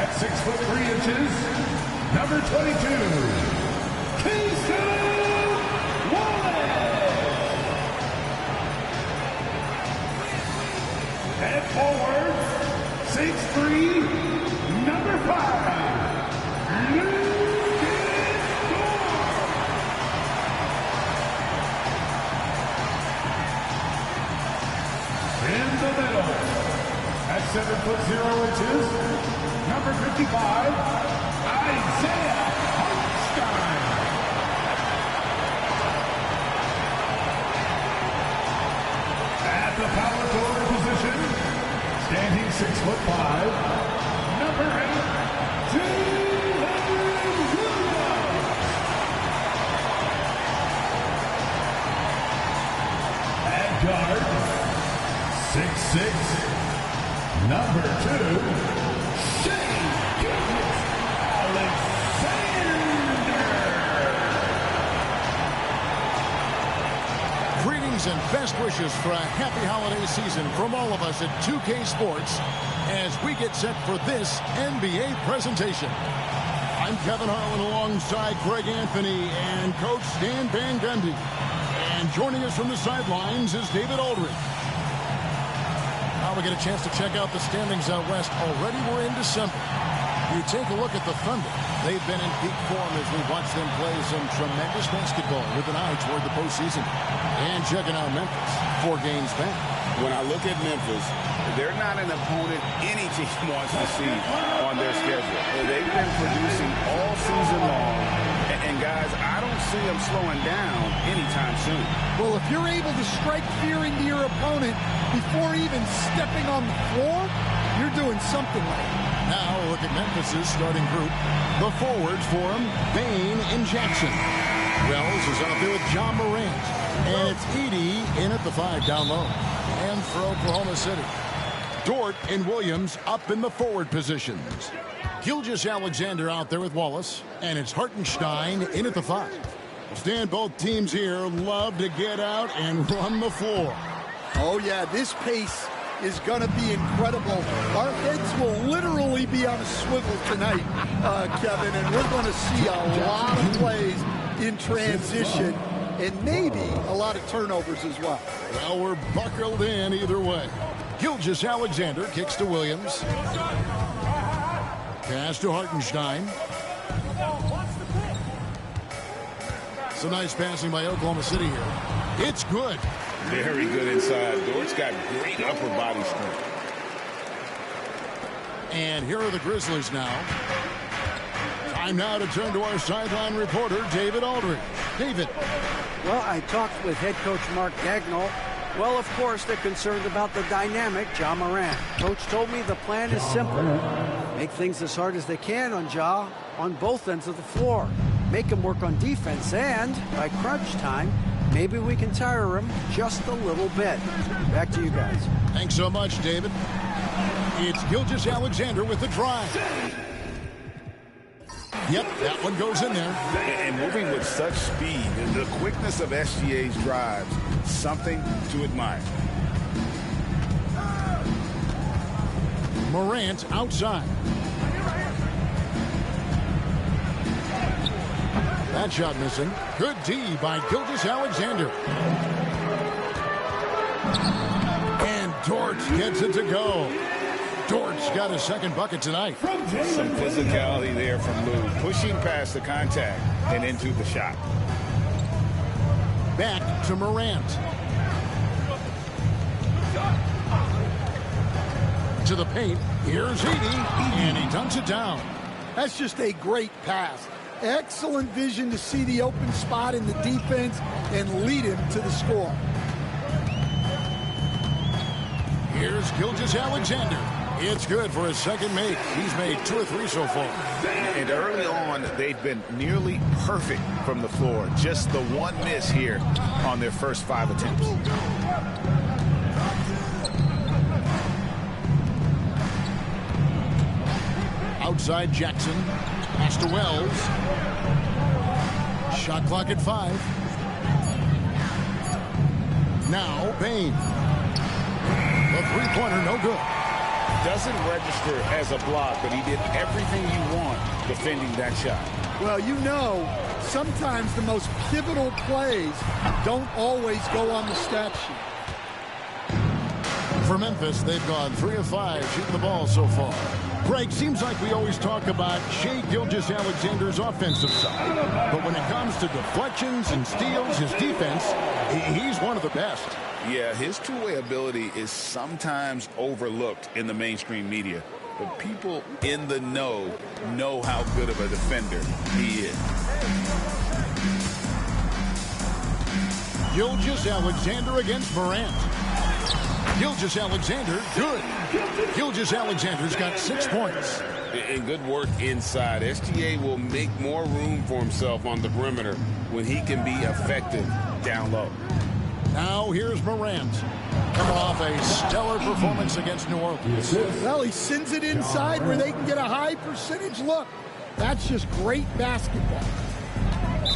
At 6'3", number 22, at forward, 6'3", number 5, in the middle, at 7'0", number 55, Isaiah Hartenstein. At the power forward position, standing 6'5", number 8, Williams. At guard, 6'6", number 2, and best wishes for a happy holiday season from all of us at 2K Sports as we get set for this NBA presentation. I'm Kevin Harlan alongside Greg Anthony and Coach Stan Van Gundy. And joining us from the sidelines is David Aldridge. Now we get a chance to check out the standings out west. Already we're in December. You take a look at the Thunder. They've been in peak form as we watch them play some tremendous basketball with an eye toward the postseason. And checking out Memphis, 4 games back. When I look at Memphis, they're not an opponent any team wants to see on their schedule. They've been producing all season long. And guys, I don't see them slowing down anytime soon. Well, if you're able to strike fear into your opponent before even stepping on the floor, you're doing something right. Now look at Memphis's starting group. The forwards for him, Bain and Jackson. Wells is out there with John Morant. And it's Edey in at the 5 down low. And for Oklahoma City, Dort and Williams up in the forward positions. Gilgeous-Alexander out there with Wallace. And it's Hartenstein in at the 5. Stan, both teams here love to get out and run the floor. Oh, yeah, this pace is going to be incredible. Our heads will literally be on a swivel tonight, Kevin, and we're going to see a lot of plays in transition and maybe a lot of turnovers as well. Well, we're buckled in either way. Gilgeous-Alexander kicks to Williams. Pass to Hartenstein. Some nice passing by Oklahoma City here. It's good. Very good inside. Dort's got great upper body strength. And here are the Grizzlies now. Time now to turn to our sideline reporter, David Aldridge. David. Well, I talked with head coach Mark Dagnall. Well, of course, they're concerned about the dynamic Ja Morant. Coach told me the plan is simple. Make things as hard as they can on Ja on both ends of the floor. Make him work on defense, and by crunch time, maybe we can tire him just a little bit. Back to you guys. Thanks so much, David. It's Gilgeous-Alexander with the drive. Yep, that one goes in there. And moving with such speed, and the quickness of SGA's drives, something to admire. Morant outside. That shot missing. Good D by Gilgeous-Alexander. And Dort gets it to go. Dort's got his second bucket tonight. Some physicality there from Lou, pushing past the contact and into the shot. Back to Morant. To the paint. Here's Edey, and he dunks it down. That's just a great pass. Excellent vision to see the open spot in the defense and lead him to the score. Here's Gilgeous-Alexander. It's good for his second make. He's made 2 or 3 so far. And early on, they've been nearly perfect from the floor. Just the one miss here on their first 5 attempts. Outside Jackson. Pass to Wells. Shot clock at 5. Now Bain. The three-pointer no good. doesn't register as a block, but he did everything you want defending that shot. Well, you know, sometimes the most pivotal plays don't always go on the stat sheet. For Memphis, they've gone 3 of 5 shooting the ball so far. Greg, seems like we always talk about Shai Gilgeous-Alexander's offensive side. But when it comes to deflections and steals, his defense, he's one of the best. Yeah, his two-way ability is sometimes overlooked in the mainstream media. But people in the know how good of a defender he is. Gilgeous-Alexander against Morant. Gilgeous-Alexander, good. Gilgeous-Alexander's got 6 points. And good work inside. SGA will make more room for himself on the perimeter when he can be effective down low. Now here's Morant, coming off a stellar performance against New Orleans. Well, he sends it inside where they can get a high percentage look. That's just great basketball.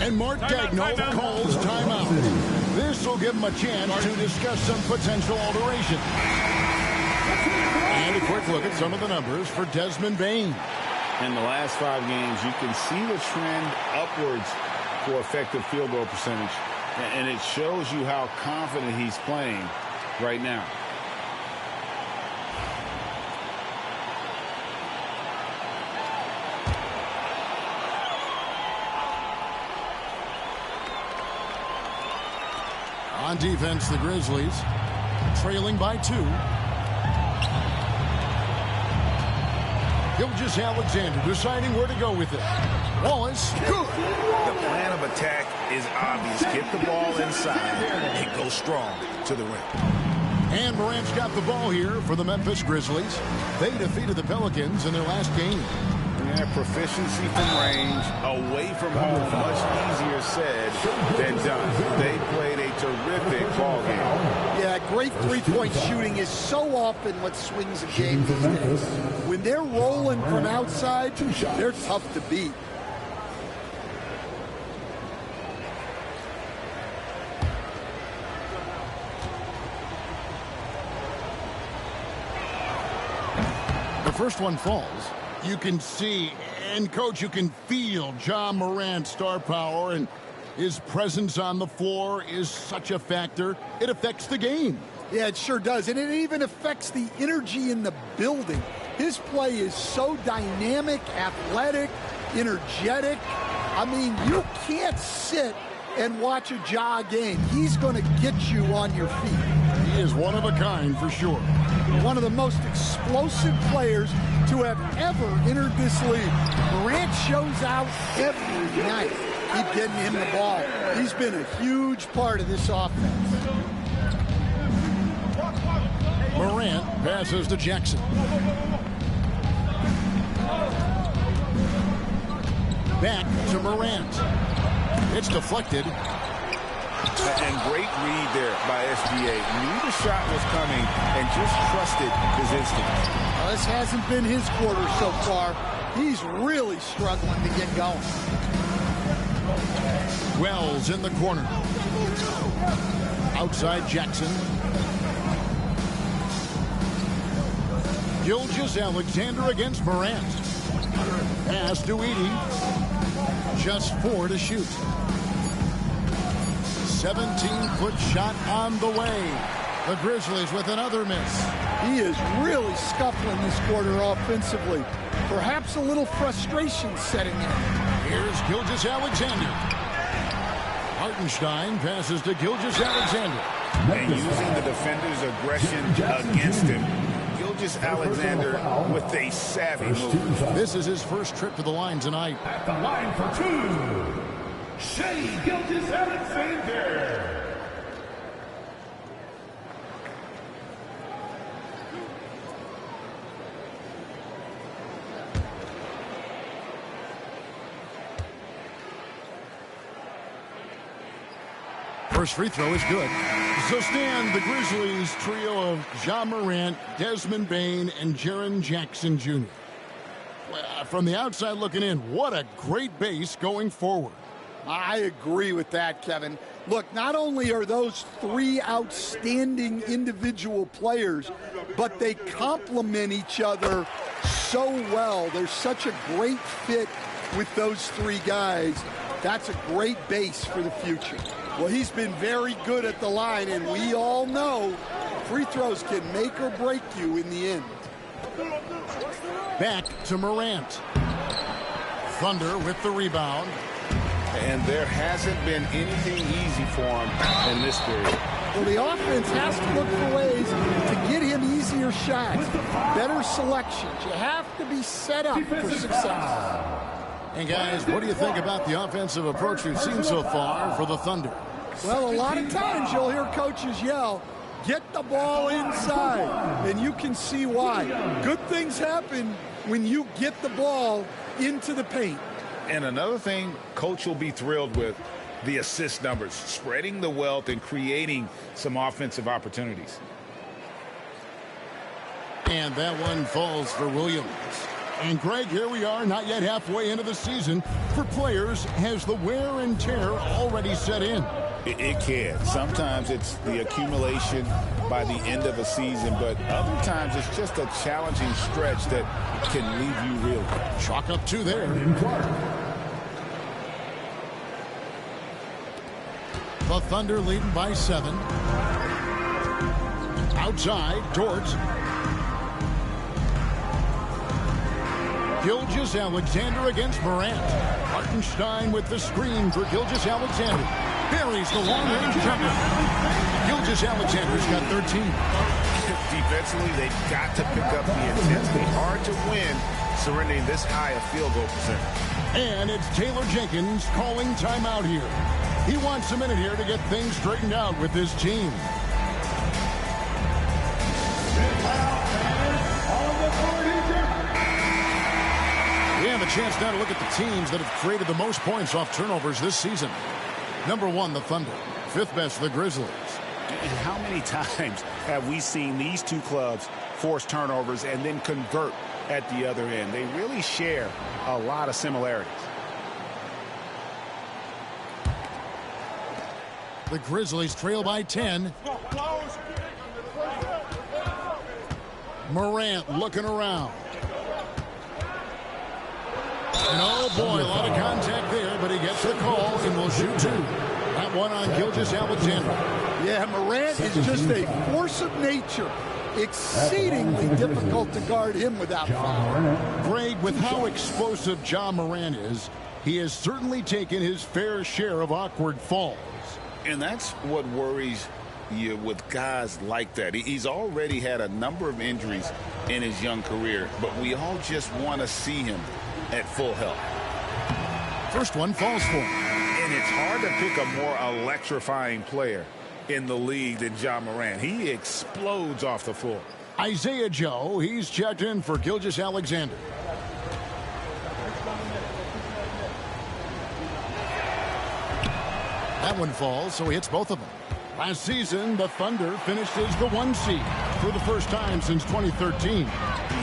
And Mark Daigneault calls timeout. This will give him a chance to discuss some potential alteration. And a quick look at some of the numbers for Desmond Bane. In the last 5 games, you can see the trend upwards for effective field goal percentage. And it shows you how confident he's playing right now. On defense, the Grizzlies trailing by 2. Gilgeous-Alexander deciding where to go with it. Wallace, good. The plan of attack is obvious. Get the ball inside and go strong to the rim. And Morant's got the ball here for the Memphis Grizzlies. They defeated the Pelicans in their last game. Yeah, proficiency from range, away from home, much easier said than done. They played a terrific ball game. Yeah, great three-point shooting is so often what swings a game these days. When they're rolling from outside, they're tough to beat. The first one falls. You can see, and Coach, you can feel Ja Morant's star power, and his presence on the floor is such a factor. It affects the game. Yeah, it sure does, and it even affects the energy in the building. His play is so dynamic, athletic, energetic. I mean, you can't sit and watch a Ja game. He's going to get you on your feet. He is one of a kind for sure. One of the most explosive players to have ever entered this league. Morant shows out every night. Keep getting him the ball. He's been a huge part of this offense. Morant passes to Jackson. Back to Morant. It's deflected. And great read there by SGA. Knew the shot was coming and just trusted his instincts. Well, this hasn't been his quarter so far. He's really struggling to get going. Wells in the corner. Outside Jackson. Gilgeous-Alexander against Morant. Pass to Edey. Just 4 to shoot. 17-foot shot on the way. The Grizzlies with another miss. He is really scuffling this quarter offensively. Perhaps a little frustration setting in. Here's Gilgeous-Alexander. Hartenstein passes to Gilgeous-Alexander. And using the defender's aggression against him. Gilgeous-Alexander with a savvy move. This is his first trip to the line tonight. At the line for 2, Shai Gilgeous-Alexander. First free throw is good. So stand the Grizzlies trio of Ja Morant, Desmond Bane, and Jaren Jackson Jr. From the outside looking in, what a great base going forward. I agree with that, Kevin. Look, not only are those three outstanding individual players, but they complement each other so well. There's such a great fit with those three guys. That's a great base for the future. Well, he's been very good at the line, and we all know free throws can make or break you in the end. Back to Morant. Thunder with the rebound. And there hasn't been anything easy for him in this period. Well, the offense has to look for ways to get him easier shots, better selections. You have to be set up for success. And guys, what do you think about the offensive approach we've seen so far for the Thunder? Well, a lot of times you'll hear coaches yell, get the ball inside, and you can see why. Good things happen when you get the ball into the paint. And another thing coach will be thrilled with, the assist numbers, spreading the wealth and creating some offensive opportunities. And that one falls for Williams. And Greg, here we are, not yet halfway into the season. For players, has the wear and tear already set in? It can. Sometimes it's the accumulation by the end of a season, but other times it's just a challenging stretch that can leave you real. Chalk up two there. The Thunder leading by 7. Outside, Dort. Gilgeous-Alexander against Morant. Hartenstein with the screen for Gilgeous-Alexander. Buries the long-range jumper. Gilgeous-Alexander's got 13. Defensively, they've got to pick up the intensity. Hard to win surrendering this high a field goal percentage. And it's Taylor Jenkins calling timeout here. He wants a minute here to get things straightened out with his team. We have a chance now to look at the teams that have created the most points off turnovers this season. Number 1, the Thunder. 5th best, the Grizzlies. And how many times have we seen these two clubs force turnovers and then convert at the other end? They really share a lot of similarities. The Grizzlies trail by 10. Morant looking around. And oh boy, a lot of contact there, but he gets the call and will shoot 2. That one on Gilgeous-Alexander. Yeah, Morant is just a force of nature. Exceedingly difficult to guard him without foul. Greg, with how explosive Ja Morant is, he has certainly taken his fair share of awkward falls. And that's what worries you with guys like that. He's already had a number of injuries in his young career, but we all just want to see him at full health. First one falls for him. And it's hard to pick a more electrifying player in the league than Ja Morant. He explodes off the floor. Isaiah Joe, he's checked in for Gilgeous-Alexander. That one falls, so he hits both of them. Last season, the Thunder finished as the 1 seed for the first time since 2013.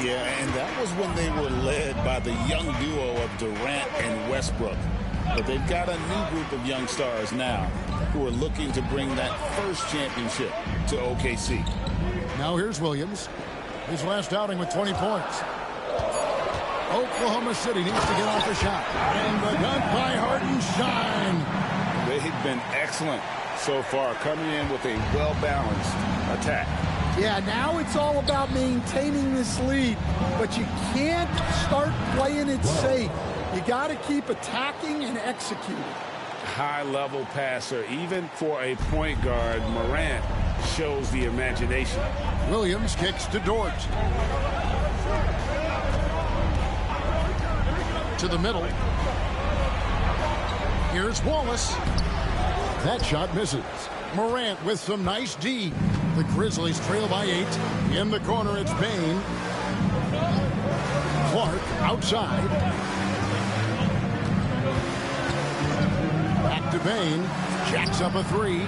Yeah, and that was when they were led by the young duo of Durant and Westbrook. But they've got a new group of young stars now who are looking to bring that first championship to OKC. Now here's Williams. His last outing with 20 points. Oklahoma City needs to get off the shot. And the dunk by Hartenstein. They've been excellent so far, coming in with a well-balanced attack. Yeah, now it's all about maintaining this lead, but you can't start playing it safe. You got to keep attacking and executing. High-level passer, even for a point guard. Morant shows the imagination. Williams kicks to Dort. To the middle. Here's Wallace. That shot misses. Morant with some nice D. The Grizzlies trail by 8. In the corner, it's Bain. Clark outside. Back to Bain. Jacks up a 3.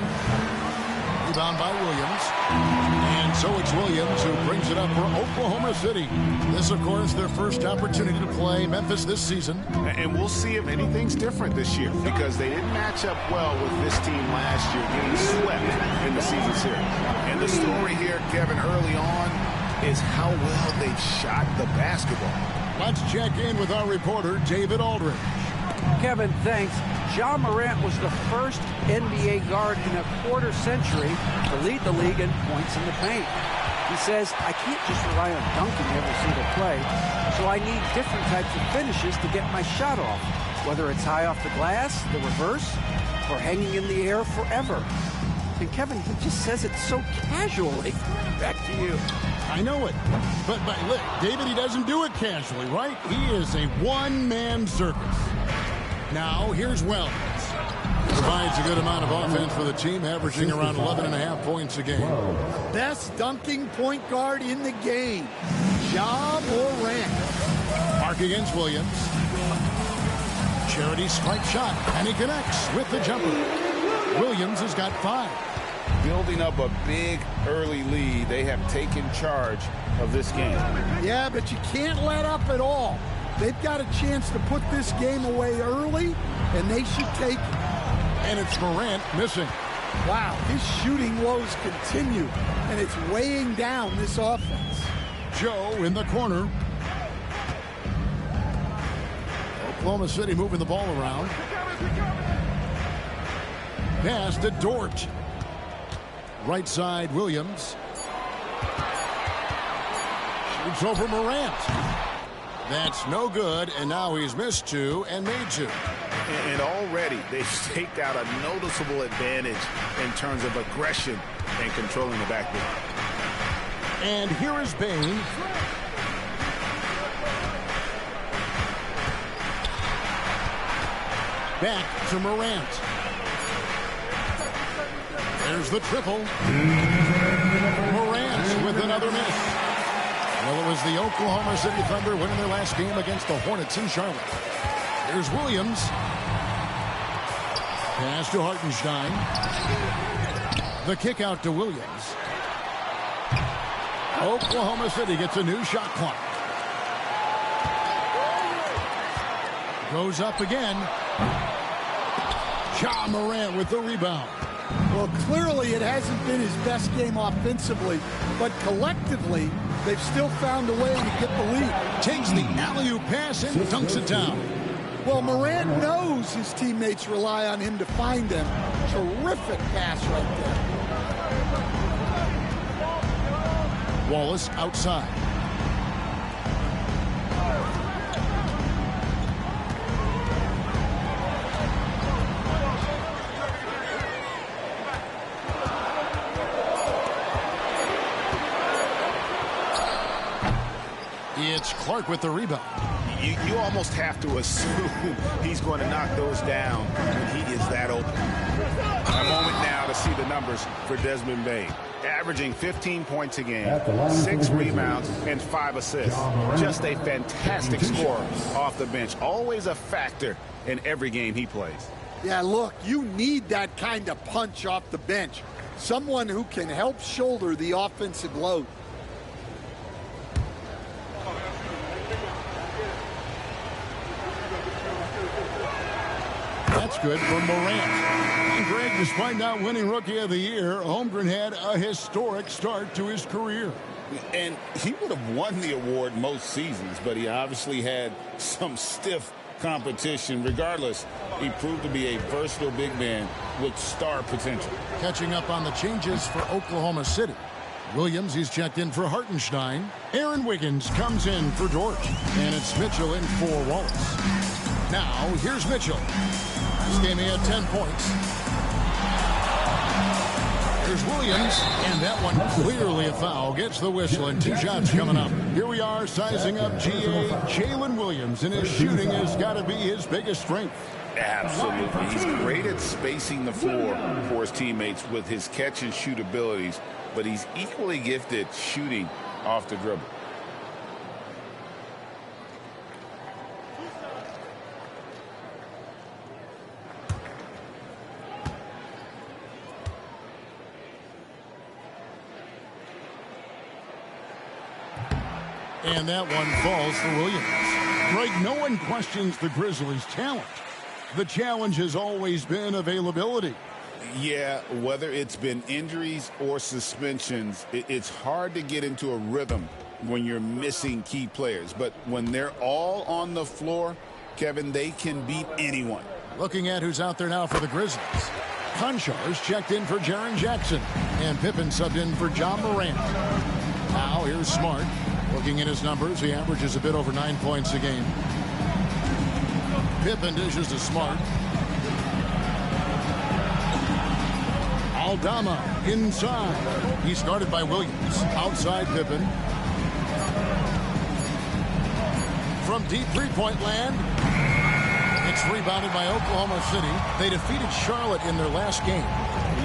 Rebound by Williams. And so it's Williams who brings it up for Oklahoma City. This, of course, their first opportunity to play Memphis this season. And we'll see if anything's different this year, because they didn't match up well with this team last year, getting swept in the season series. And the story here, Kevin, early on is how well they've shot the basketball. Let's check in with our reporter, David Aldridge. Kevin, thanks. Ja Morant was the first NBA guard in a quarter century to lead the league in points in the paint. He says, I can't just rely on dunking every single play, so I need different types of finishes to get my shot off, whether it's high off the glass, the reverse, or hanging in the air forever. And Kevin, he just says it so casually. Back to you. I know it. But look, David, he doesn't do it casually, right? He is a one-man circus. Now, here's Wells. Provides a good amount of offense for the team, averaging around 11.5 points a game. Best dunking point guard in the game, Ja Morant. Mark against Williams. Charity strike shot, and he connects with the jumper. Williams has got 5. Building up a big early lead, they have taken charge of this game. Yeah, but you can't let up at all. They've got a chance to put this game away early, and they should take it. And it's Morant missing. Wow, his shooting woes continue, and it's weighing down this offense. Joe in the corner. Oklahoma City moving the ball around. Pass to Dort. Right side, Williams. Shoots over Morant. That's no good, and now he's missed 2 and made 2. And already they've staked out a noticeable advantage in terms of aggression and controlling the backboard. And here is Bain. Back to Morant. There's the triple. Morant with another miss. Well, it was the Oklahoma City Thunder winning their last game against the Hornets in Charlotte. Here's Williams. Pass to Hartenstein. The kick out to Williams. Oklahoma City gets a new shot clock. Goes up again. Ja Morant with the rebound. Well, clearly it hasn't been his best game offensively, but collectively, they've still found a way to get the lead. Takes the alley-oop pass and dunks it down. Well, Morant knows his teammates rely on him to find them. Terrific pass right there. Wallace outside. It's Clark with the rebound. You almost have to assume he's going to knock those down when he is that open. A moment now to see the numbers for Desmond Bain. Averaging 15 points a game, 6 rebounds, and 5 assists. Just a fantastic scorer off the bench. Always a factor in every game he plays. Yeah, look, you need that kind of punch off the bench. Someone who can help shoulder the offensive load. That's good for Morant. And Greg, despite not winning Rookie of the Year, Holmgren had a historic start to his career. And he would have won the award most seasons, but he obviously had some stiff competition. Regardless, he proved to be a versatile big man with star potential. Catching up on the changes for Oklahoma City. Williams, he's checked in for Hartenstein. Aaron Wiggins comes in for Dort. And it's Mitchell in for Wallace. Now, here's Mitchell. This game he had 10 points. Here's Williams, and that one clearly a foul. Gets the whistle, and 2 shots coming up. Here we are sizing up GA Jalen Williams, and his shooting has got to be his biggest strength. Absolutely. He's great at spacing the floor for his teammates with his catch and shoot abilities, but he's equally gifted shooting off the dribble. And that one falls for Williams. Greg, no one questions the Grizzlies' talent. The challenge has always been availability. Yeah, whether it's been injuries or suspensions, it's hard to get into a rhythm when you're missing key players. But when they're all on the floor, Kevin, they can beat anyone. Looking at who's out there now for the Grizzlies. Conchar's checked in for Jaren Jackson. And Pippen subbed in for John Morant. Now here's Smart. Looking at his numbers, he averages a bit over 9 points a game. Pippen dishes to Smart. Aldama inside. He's guarded by Williams. Outside Pippen. From deep three-point land. It's rebounded by Oklahoma City. They defeated Charlotte in their last game.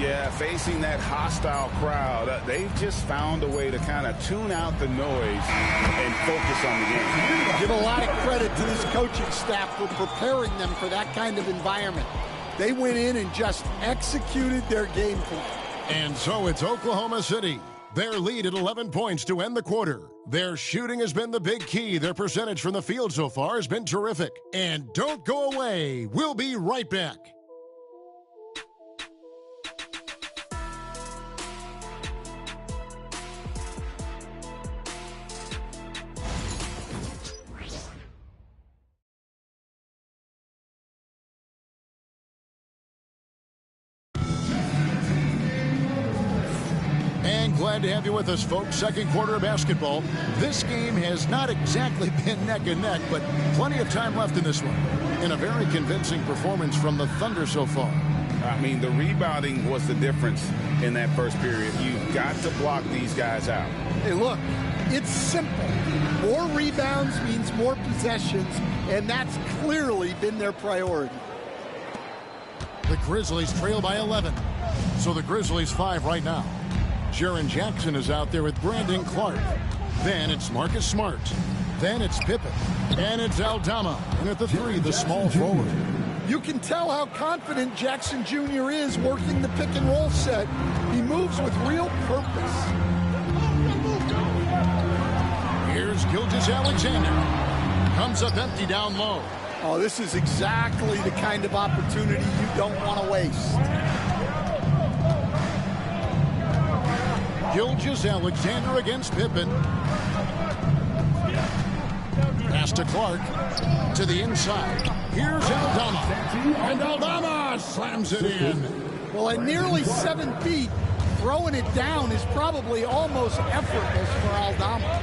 Yeah, facing that hostile crowd, they've just found a way to kind of tune out the noise and focus on the game. Give a lot of credit to this coaching staff for preparing them for that kind of environment. They went in and just executed their game plan. And so it's Oklahoma City. Their lead at 11 points to end the quarter. Their shooting has been the big key. Their percentage from the field so far has been terrific. And don't go away. We'll be right back. Glad to have you with us, folks. Second quarter of basketball. This game has not exactly been neck and neck, but plenty of time left in this one. And a very convincing performance from the Thunder so far. I mean, the rebounding was the difference in that first period. You've got to block these guys out. Hey, look, it's simple. More rebounds means more possessions, and that's clearly been their priority. The Grizzlies trail by 11. So the Grizzlies 5 right now. Jaren Jackson is out there with Brandon Clark. Then it's Marcus Smart. Then it's Pippen. And it's Aldama. And at the 3, the small forward. You can tell how confident Jackson Jr. is working the pick and roll set. He moves with real purpose. Here's Gilgeous-Alexander. Comes up empty down low. Oh, this is exactly the kind of opportunity you don't want to waste. Gilgeous-Alexander against Pippen. Pass to Clark. To the inside. Here's Aldama. And Aldama slams it in. Well, at nearly 7 feet, throwing it down is probably almost effortless for Aldama.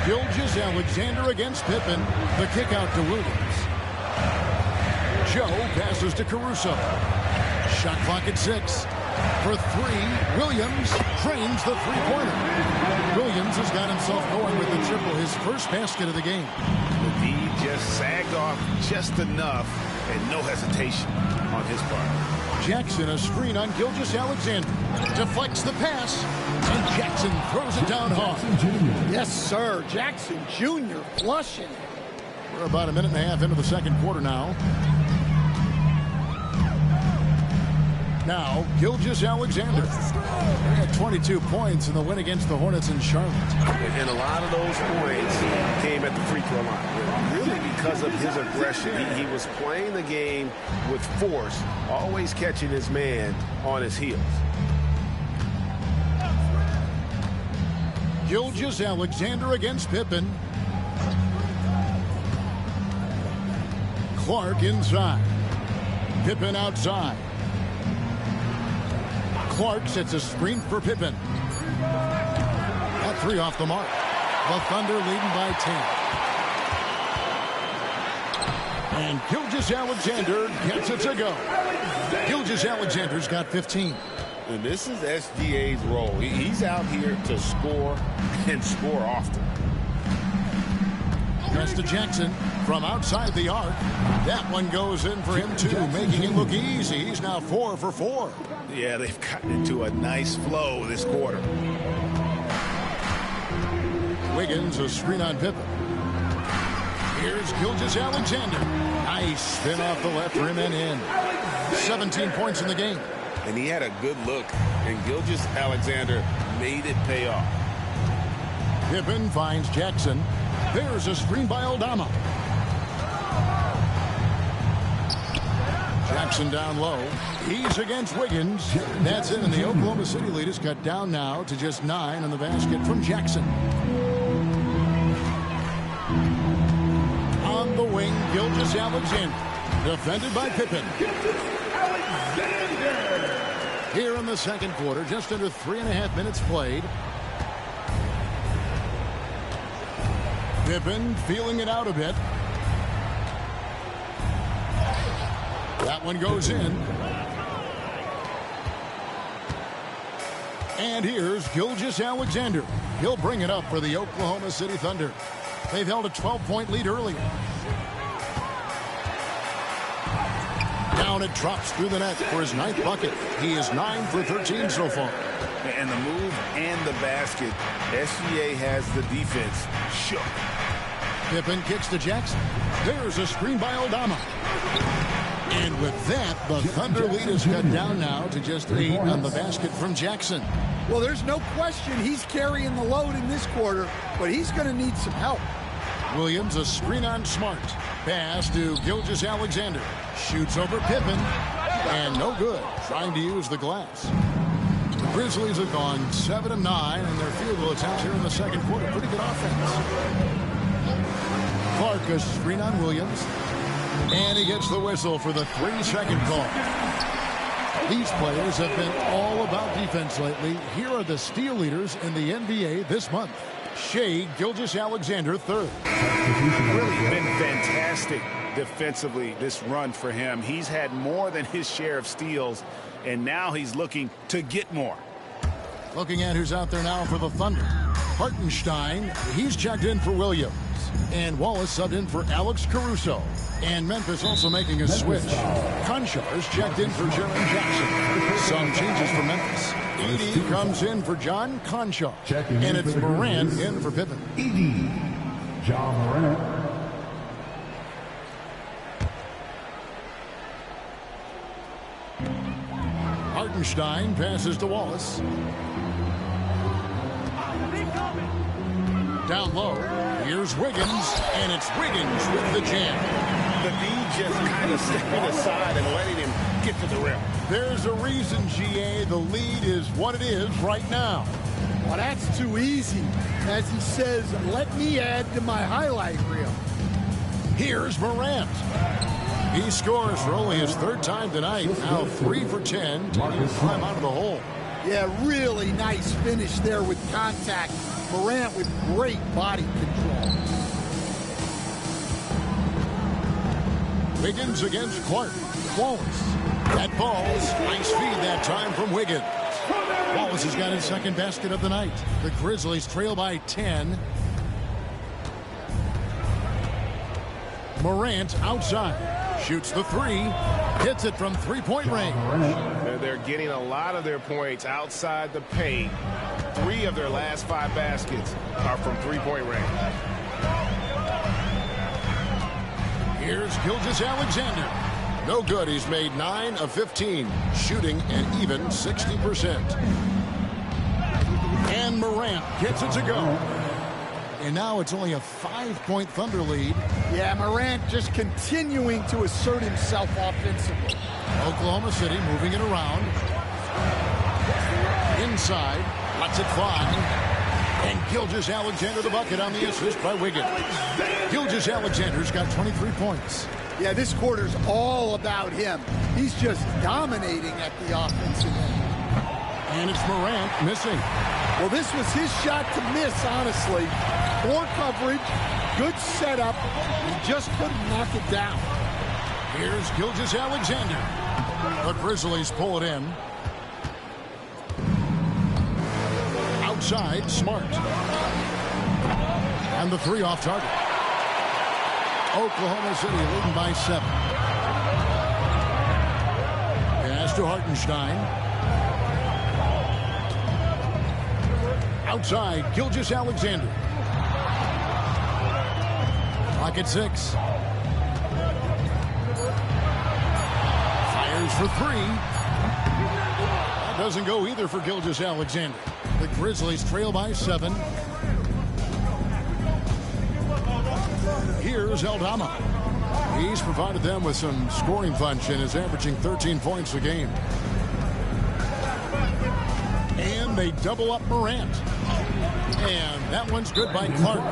Gilgeous-Alexander against Pippen. The kick out to Williams. Joe passes to Caruso. Shot clock at 6. For 3, Williams drains the three-pointer. Williams has got himself going with the triple, his first basket of the game. The D just sagged off just enough, and no hesitation on his part. Jackson, a screen on Gilgeous-Alexander. Deflects the pass, and Jackson throws it down hard. Yes, sir. Jackson Jr. flushing it. We're about a minute and a half into the second quarter now. Now, Gilgeous-Alexander. He had 22 points in the win against the Hornets in Charlotte. And a lot of those points came at the free throw line. Really because of his aggression. He was playing the game with force, always catching his man on his heels. Gilgeous-Alexander against Pippen. Clark inside. Pippen outside. Clark sets a screen for Pippen. That 3 off the mark. The Thunder leading by 10. And Gilgeous-Alexander gets it to go. Gilgeous-Alexander's got 15. And this is SGA's role. He's out here to score and score often. Pass to Jackson from outside the arc. That one goes in for him, too, making it look easy. He's now 4 for 4. Yeah, they've gotten into a nice flow this quarter. Wiggins, a screen on Pippen. Here's Gilgeous-Alexander. Nice spin off the left rim and in. 17 points in the game. And he had a good look. And Gilgeous-Alexander made it pay off. Pippen finds Jackson. There's a screen by Aldama. Jackson down low. He's against Wiggins. That's it, and the Oklahoma City lead is cut down now to just 9 on the basket from Jackson. On the wing, Gilgeous-Alexander. Defended by Pippen. Here in the second quarter, just under 3.5 minutes played. Pippen feeling it out a bit. That one goes in. And here's Gilgeous-Alexander. He'll bring it up for the Oklahoma City Thunder. They've held a 12-point lead earlier. Down it drops through the net for his 9th bucket. He is 9 for 13 so far. And the move and the basket, SGA has the defense shook. Pippen kicks to Jackson. There's a screen by Aldama. And with that, the Thunder lead is cut down now to just 8 on the basket from Jackson. Well, there's no question he's carrying the load in this quarter, but he's going to need some help. Williams, a screen on Smart. Pass to Gilgeous-Alexander. Shoots over Pippen. And no good. Trying to use the glass. The Grizzlies have gone 7 of 9 in their field goal attempts here in the second quarter. Pretty good offense. Clark, a screen on Williams. And he gets the whistle for the 3-second call. These players have been all about defense lately. Here are the steal leaders in the NBA this month. Shai Gilgeous-Alexander, 3rd. Really been fantastic defensively this run for him. He's had more than his share of steals, and now he's looking to get more. Looking at who's out there now for the Thunder. Hartenstein, he's checked in for Williams. And Wallace subbed in for Alex Caruso. And Memphis also making a switch. Conchar is checked in for Jaren Jackson. Some changes for Memphis. Edey comes in for John Conchar. And it's Morant in for Pippen. Edey, John Morant. Hartenstein passes to Wallace. Down low, here's Wiggins, and it's Wiggins with the jam. The D just kind of stepping aside and letting him get to the rim. There's a reason, GA, the lead is what it is right now. Well, that's too easy. As he says, let me add to my highlight reel. Here's Morant. He scores for only his 3rd time tonight. Now 3 for 10, taking time out of the hole. Yeah, really nice finish there with contact. Morant with great body control. Wiggins against Clark. Wallace. That falls. Nice feed that time from Wiggins. Wallace has got his 2nd basket of the night. The Grizzlies trail by 10. Morant outside. Shoots the 3. Hits it from 3-point range. They're getting a lot of their points outside the paint. 3 of their last 5 baskets are from 3-point range. Here's Gilgeous-Alexander. No good. He's made 9 of 15. Shooting an even 60%. And Morant gets it to go. And now it's only a 5-point Thunder lead. Yeah, Morant just continuing to assert himself offensively. Oklahoma City moving it around. Inside. Lets it fly. And Gilgeous-Alexander the bucket on the assist by Wiggins. Gilgeous-Alexander's got 23 points. Yeah, this quarter's all about him. He's just dominating at the offensive end. And it's Morant missing. Well, this was his shot to miss, honestly. Poor coverage, good setup. He just couldn't knock it down. Here's Gilgeous-Alexander. The Grizzlies pull it in. Outside, Smart. And the 3 off target. Oklahoma City leading by 7. Pass to Hartenstein. Outside, Gilgeous-Alexander. Clock at 6. Fires for 3. That doesn't go either for Gilgeous-Alexander. The Grizzlies trail by 7. Here's Aldama. He's provided them with some scoring punch and is averaging 13 points a game. And they double up Morant. And that one's good by Clark.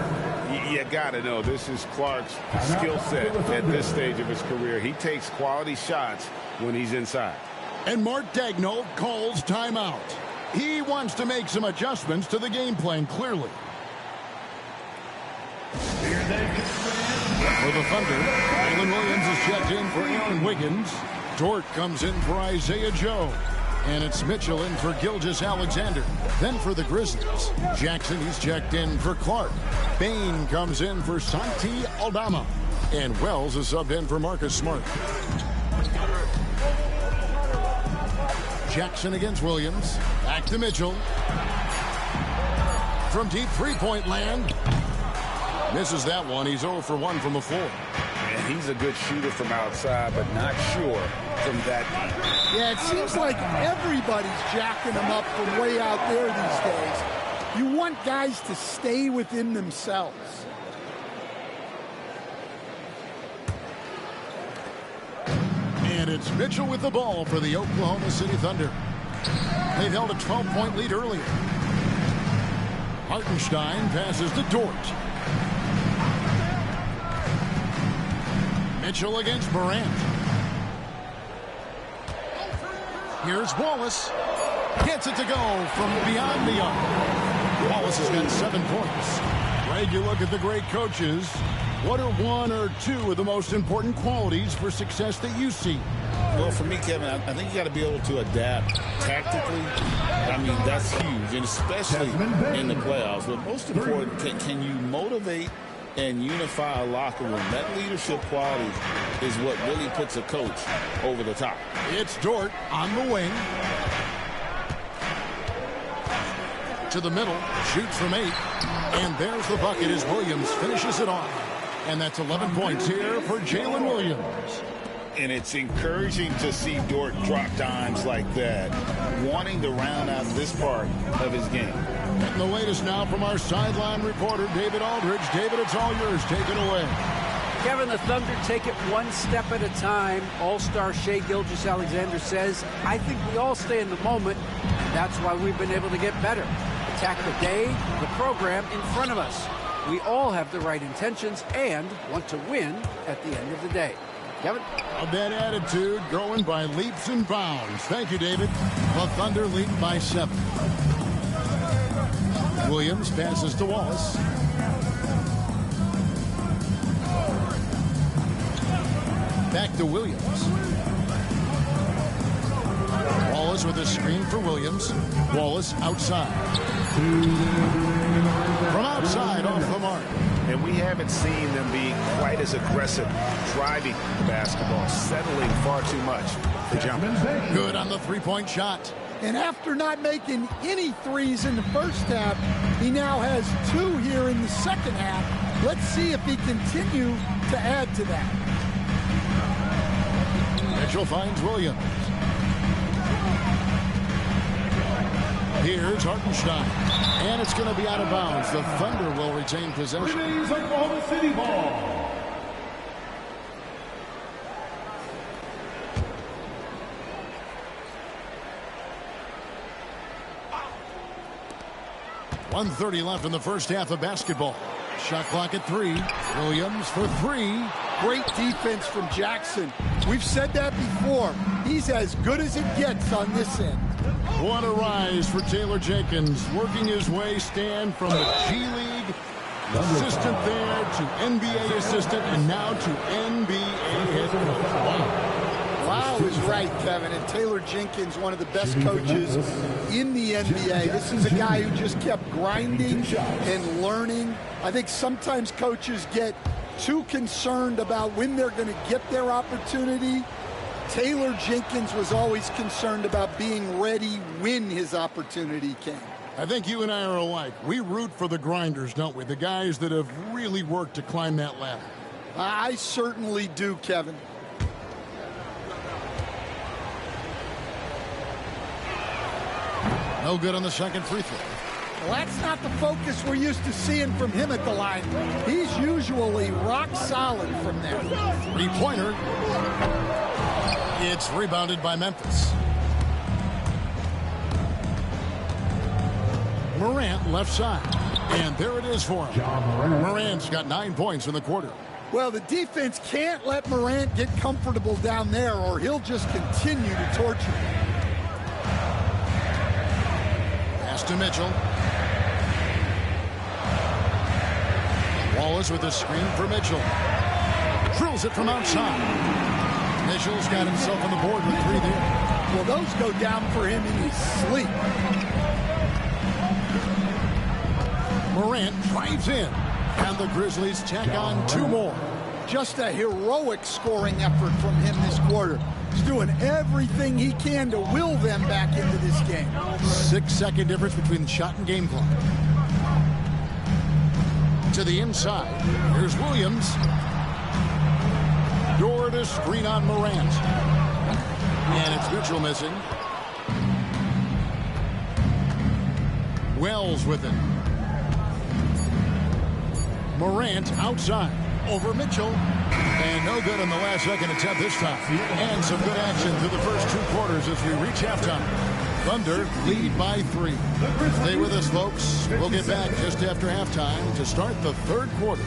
You got to know, this is Clark's skill set at this stage of his career. He takes quality shots when he's inside. And Mark Daigneault calls timeout. He wants to make some adjustments to the game plan, clearly. For the Thunder, Jalen Williams is checked in for Aaron Wiggins. Dort comes in for Isaiah Joe. And it's Mitchell in for Gilgeous-Alexander. Then for the Grizzlies, Jackson, he's checked in for Clark. Bain comes in for Santi Aldama. And Wells is subbed in for Marcus Smart. Jackson against Williams. Back to Mitchell. From deep three-point land. Misses that one. He's 0 for 1 from the floor. And he's a good shooter from outside, but not sure from that deep. Yeah, it seems like everybody's jacking him up from way out there these days. You want guys to stay within themselves. And it's Mitchell with the ball for the Oklahoma City Thunder. They've held a 12-point lead earlier. Hartenstein passes to Dort. Mitchell against Morant. Here's Wallace. Gets it to go from beyond the arc. Wallace has got 7 points. Greg, you look at the great coaches. What are 1 or 2 of the most important qualities for success that you see? Well, for me, Kevin, I think you got to be able to adapt tactically. I mean, that's huge, and especially in the playoffs. But most important, can you motivate and unify a locker room? That leadership quality is what really puts a coach over the top. It's Dort on the wing. To the middle, shoots from 8. And there's the bucket as Williams finishes it off. And that's 11 points here for Jalen Williams. And it's encouraging to see Dort drop dimes like that, wanting to round out this part of his game. And the latest now from our sideline reporter, David Aldridge. David, it's all yours. Take it away. Kevin, the Thunder take it one step at a time. All-star Shai Gilgeous-Alexander says, I think we all stay in the moment, and that's why we've been able to get better. Attack the day, the program in front of us. We all have the right intentions and want to win at the end of the day. Kevin? That attitude growing by leaps and bounds. Thank you, David. The Thunder lead by 7. Williams passes to Wallace. Back to Williams. Wallace with a screen for Williams. Wallace outside. From outside off the mark. And we haven't seen them be quite as aggressive driving the basketball, settling far too much for jumpers. Good on the three-point shot. And after not making any threes in the first half, he now has 2 here in the second half. Let's see if he continue to add to that. Mitchell finds Williams. Here's Hartenstein. And it's going to be out of bounds. The Thunder will retain possession. Today's Oklahoma City ball. .130 left in the first half of basketball. Shot clock at 3. Williams for 3. Great defense from Jackson. We've said that before. He's as good as it gets on this end. What a rise for Taylor Jenkins, working his way stand from the G League assistant there to NBA assistant and now to NBA head coach. Wow is right, Kevin. And Taylor Jenkins, one of the best coaches in the NBA. This is a guy who just kept grinding and learning. I think sometimes coaches get too concerned about when they're going to get their opportunity. Taylor Jenkins was always concerned about being ready when his opportunity came. I think you and I are alike. We root for the grinders, don't we? The guys that have really worked to climb that ladder. I certainly do, Kevin. No good on the second free throw. Well, that's not the focus we're used to seeing from him at the line. He's usually rock solid from there. Three-pointer. It's rebounded by Memphis. Morant left side. And there it is for him. Morant's got 9 points in the quarter. Well, the defense can't let Morant get comfortable down there or he'll just continue to torture him. Pass to Mitchell. Wallace with a screen for Mitchell. Drills it from outside. Mitchell's got himself on the board with 3 there. Well, those go down for him in his sleep. Morant drives in. And the Grizzlies tack on 2 more. Just a heroic scoring effort from him this quarter. He's doing everything he can to will them back into this game. 6-second difference between the shot and game clock. To the inside. Here's Williams. Door to screen on Morant. And it's Mitchell missing. Wells with it. Morant outside. Over Mitchell. And no good on the last second attempt this time. And some good action through the first 2 quarters as we reach halftime. Thunder lead by 3. Stay with us, folks. We'll get back just after halftime to start the 3rd quarter.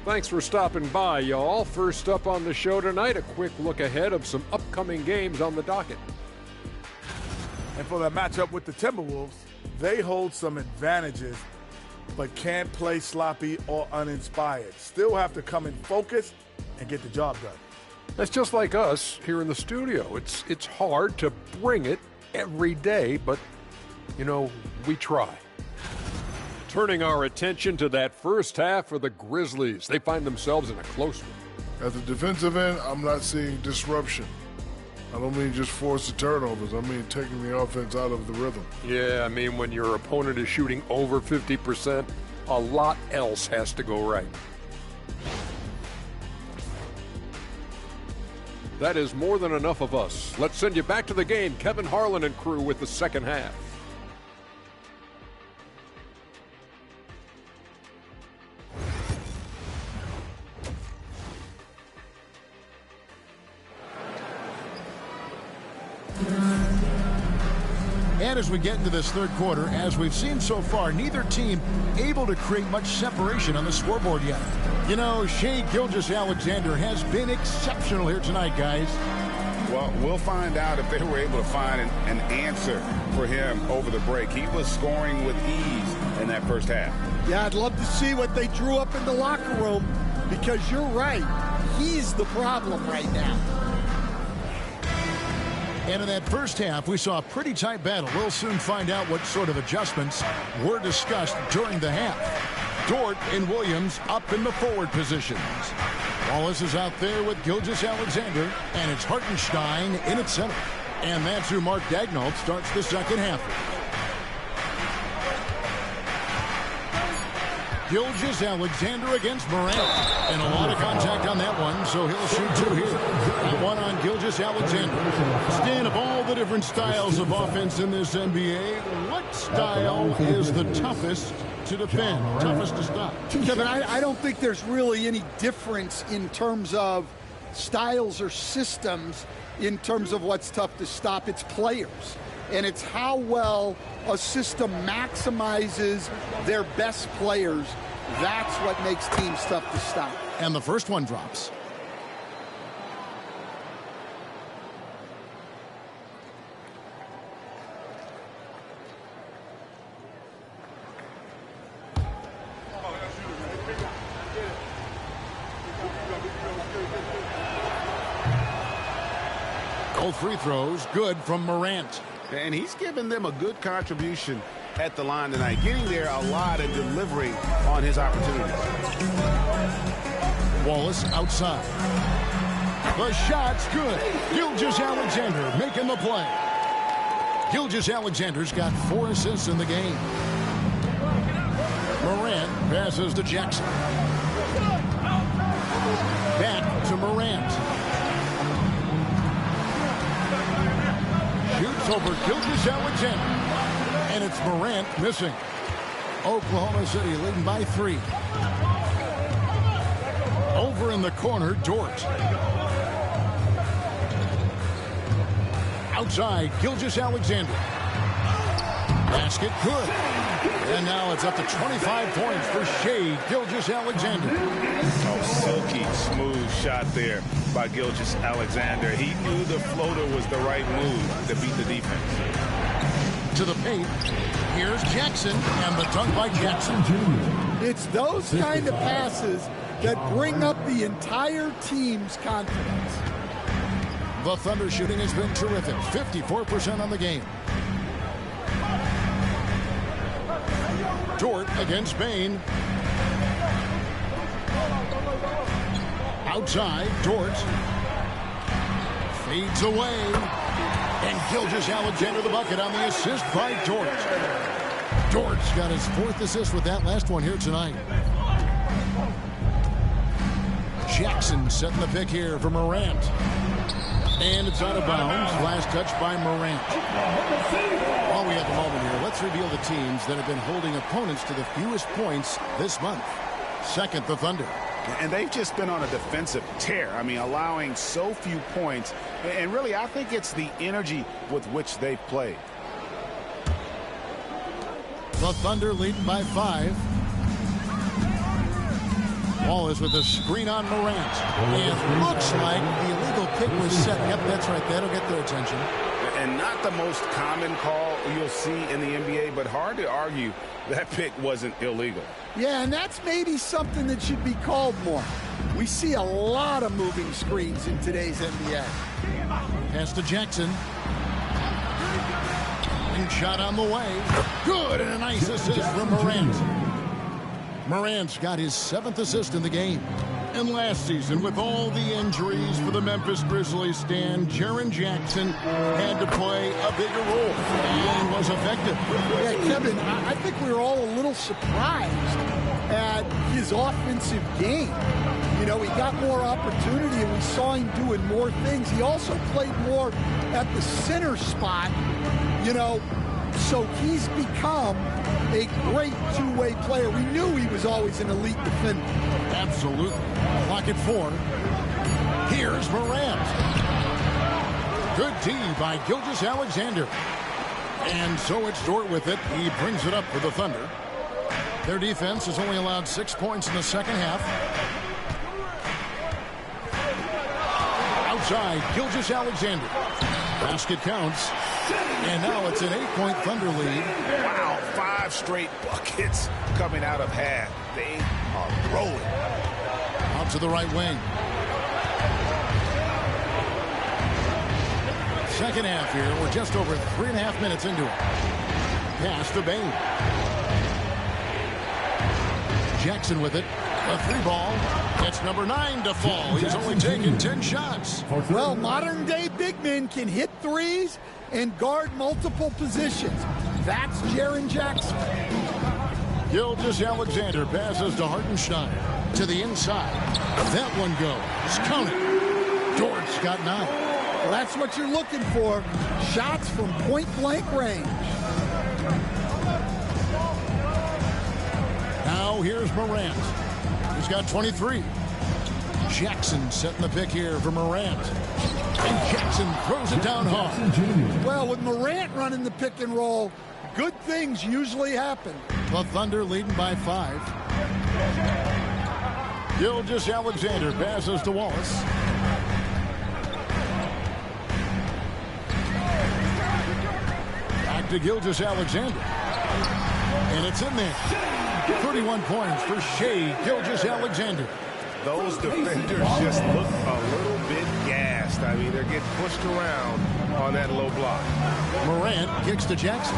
Thanks for stopping by, y'all. First up on the show tonight, a quick look ahead of some upcoming games on the docket. And for that matchup with the Timberwolves, they hold some advantages, but can't play sloppy or uninspired. Still have to come in focused and get the job done. That's just like us here in the studio. It's hard to bring it every day, but, you know, we try. Turning our attention to that first half for the Grizzlies. They find themselves in a close one. At the defensive end, I'm not seeing disruption. I don't mean just force the turnovers. I mean taking the offense out of the rhythm. Yeah, I mean when your opponent is shooting over 50%, a lot else has to go right. That is more than enough of us. Let's send you back to the game. Kevin Harlan and crew with the second half. And as we get into this 3rd quarter, as we've seen so far, neither team able to create much separation on the scoreboard yet. You know, Shai Gilgeous-Alexander has been exceptional here tonight, guys. Well, we'll find out if they were able to find an answer for him over the break. He was scoring with ease in that first half. Yeah, I'd love to see what they drew up in the locker room because you're right. He's the problem right now. And in that first half, we saw a pretty tight battle. We'll soon find out what sort of adjustments were discussed during the half. Dort and Williams up in the forward positions. Wallace is out there with Gilgeous-Alexander, and it's Hartenstein in at center. And that's who Mark Daigneault starts the second half. Gilgeous-Alexander against Morant. And a lot of contact on that one, so he'll shoot 2 here. One on Gilgeous-Alexander. Stan, of all the different styles of offense in this NBA, what style is the toughest to defend, toughest to stop? Kevin, I don't think there's really any difference in terms of styles or systems in terms of what's tough to stop. It's players. And it's how well a system maximizes their best players. That's what makes teams tough to stop. And the first one drops. Both free throws good from Morant. And he's given them a good contribution at the line tonight, getting there a lot and delivering on his opportunities. Wallace outside. The shot's good. Gilgeous-Alexander making the play. Gilgeous-Alexander's got 4 assists in the game. Morant passes to Jackson. Back to Morant. Shoots over Gilgeous-Alexander. And it's Morant missing. Oklahoma City leading by 3. Over in the corner, Dort. Outside, Gilgeous-Alexander. Basket good. And now it's up to 25 points for Shai Gilgeous-Alexander. Oh, silky smooth shot there by Gilgeous-Alexander. He knew the floater was the right move to beat the defense. To the paint. Here's Jackson, and the dunk by Jackson. It's those kind of passes that bring up the entire team's confidence. The Thunder shooting has been terrific. 54% on the game. Dort against Bain. Outside, Dort. Fades away. And Gilgeous-Alexander the bucket on the assist by Dort. Dort's got his 4th assist with that last one here tonight. Jackson setting the pick here for Morant. And it's out of bounds. Last touch by Morant. While we have a moment here, let's reveal the teams that have been holding opponents to the fewest points this month. Second, the Thunder. And they've just been on a defensive tear. I mean, allowing so few points. And really, I think it's the energy with which they've played. The Thunder leading by 5. Wallace with a screen on Morant. And looks like the illegal pick was set. Yep, that's right. That'll get their attention. And not the most common call you'll see in the NBA, but hard to argue that pick wasn't illegal. Yeah, and that's maybe something that should be called more. We see a lot of moving screens in today's NBA. Pass to Jackson. And shot on the way. Good, and a nice assist from Morant. Morant's got his 7th assist in the game. And last season, with all the injuries for the Memphis Grizzlies, Stan, Jaren Jackson had to play a bigger role and was effective. Yeah, Kevin, I think we were all a little surprised at his offensive game. You know, he got more opportunity and we saw him doing more things. He also played more at the center spot, you know, so he's become a great two-way player. We knew he was always an elite defender. Absolutely. Clock at 4. Here's Morant. Good D by Gilgeous-Alexander. And so it's Dort with it. He brings it up for the Thunder. Their defense has only allowed 6 points in the second half. Outside, Gilgeous-Alexander. Basket counts. And now it's an 8-point Thunder lead. Wow, 5 straight buckets coming out of half. They are rolling. Out to the right wing. Second half here. We're just over 3.5 minutes into it. Pass to Bain. Jackson with it. A 3-ball. It's number 9 to fall. He's only taken 10 shots. Well, modern-day big men can hit threes and guard multiple positions. That's Jaren Jackson. Gilgeous-Alexander passes to Hartenstein. To the inside. That one goes. Count it. Dort's got 9. Well, that's what you're looking for. Shots from point-blank range. Now here's Morant. He's got 23. Jackson setting the pick here for Morant. And Jackson throws it down hard. Well, with Morant running the pick and roll, good things usually happen. The Thunder leading by 5. Gilgeous-Alexander passes to Wallace. Back to Gilgeous-Alexander. And it's in there. 31 points for Shai Gilgeous-Alexander. Those defenders just look a little bit gassed. I mean, they're getting pushed around on that low block. Morant kicks to Jackson.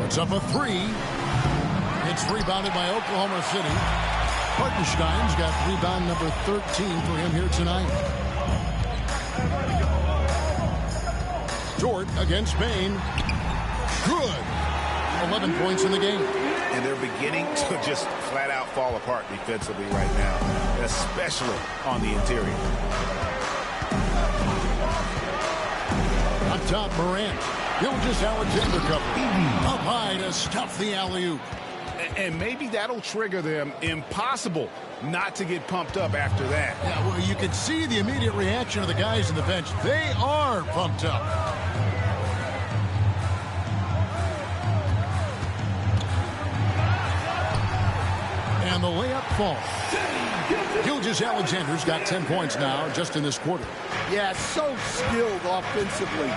Puts up a 3. It's rebounded by Oklahoma City. Hartenstein's got rebound number 13 for him here tonight. Dort against Bain. Good. 11 points in the game. And they're beginning to just flat out fall apart defensively right now, especially on the interior. Up top, Morant. Gilgeous-Alexander cover. Up high to stuff the alley-oop. And maybe that'll trigger them. Impossible not to get pumped up after that. Yeah, well, you can see the immediate reaction of the guys on the bench. They are pumped up. And the layup falls. Gilgeous-Alexander's got 10 points now just in this quarter. Yeah, so skilled offensively.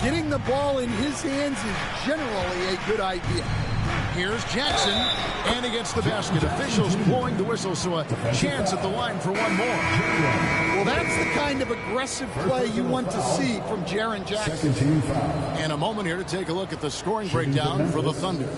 Getting the ball in his hands is generally a good idea. Here's Jackson, and he gets the basket. Officials blowing the whistle, so a chance at the line for one more. Well, that's the kind of aggressive play you want to see from Jaren Jackson. And a moment here to take a look at the scoring breakdown for the Thunder.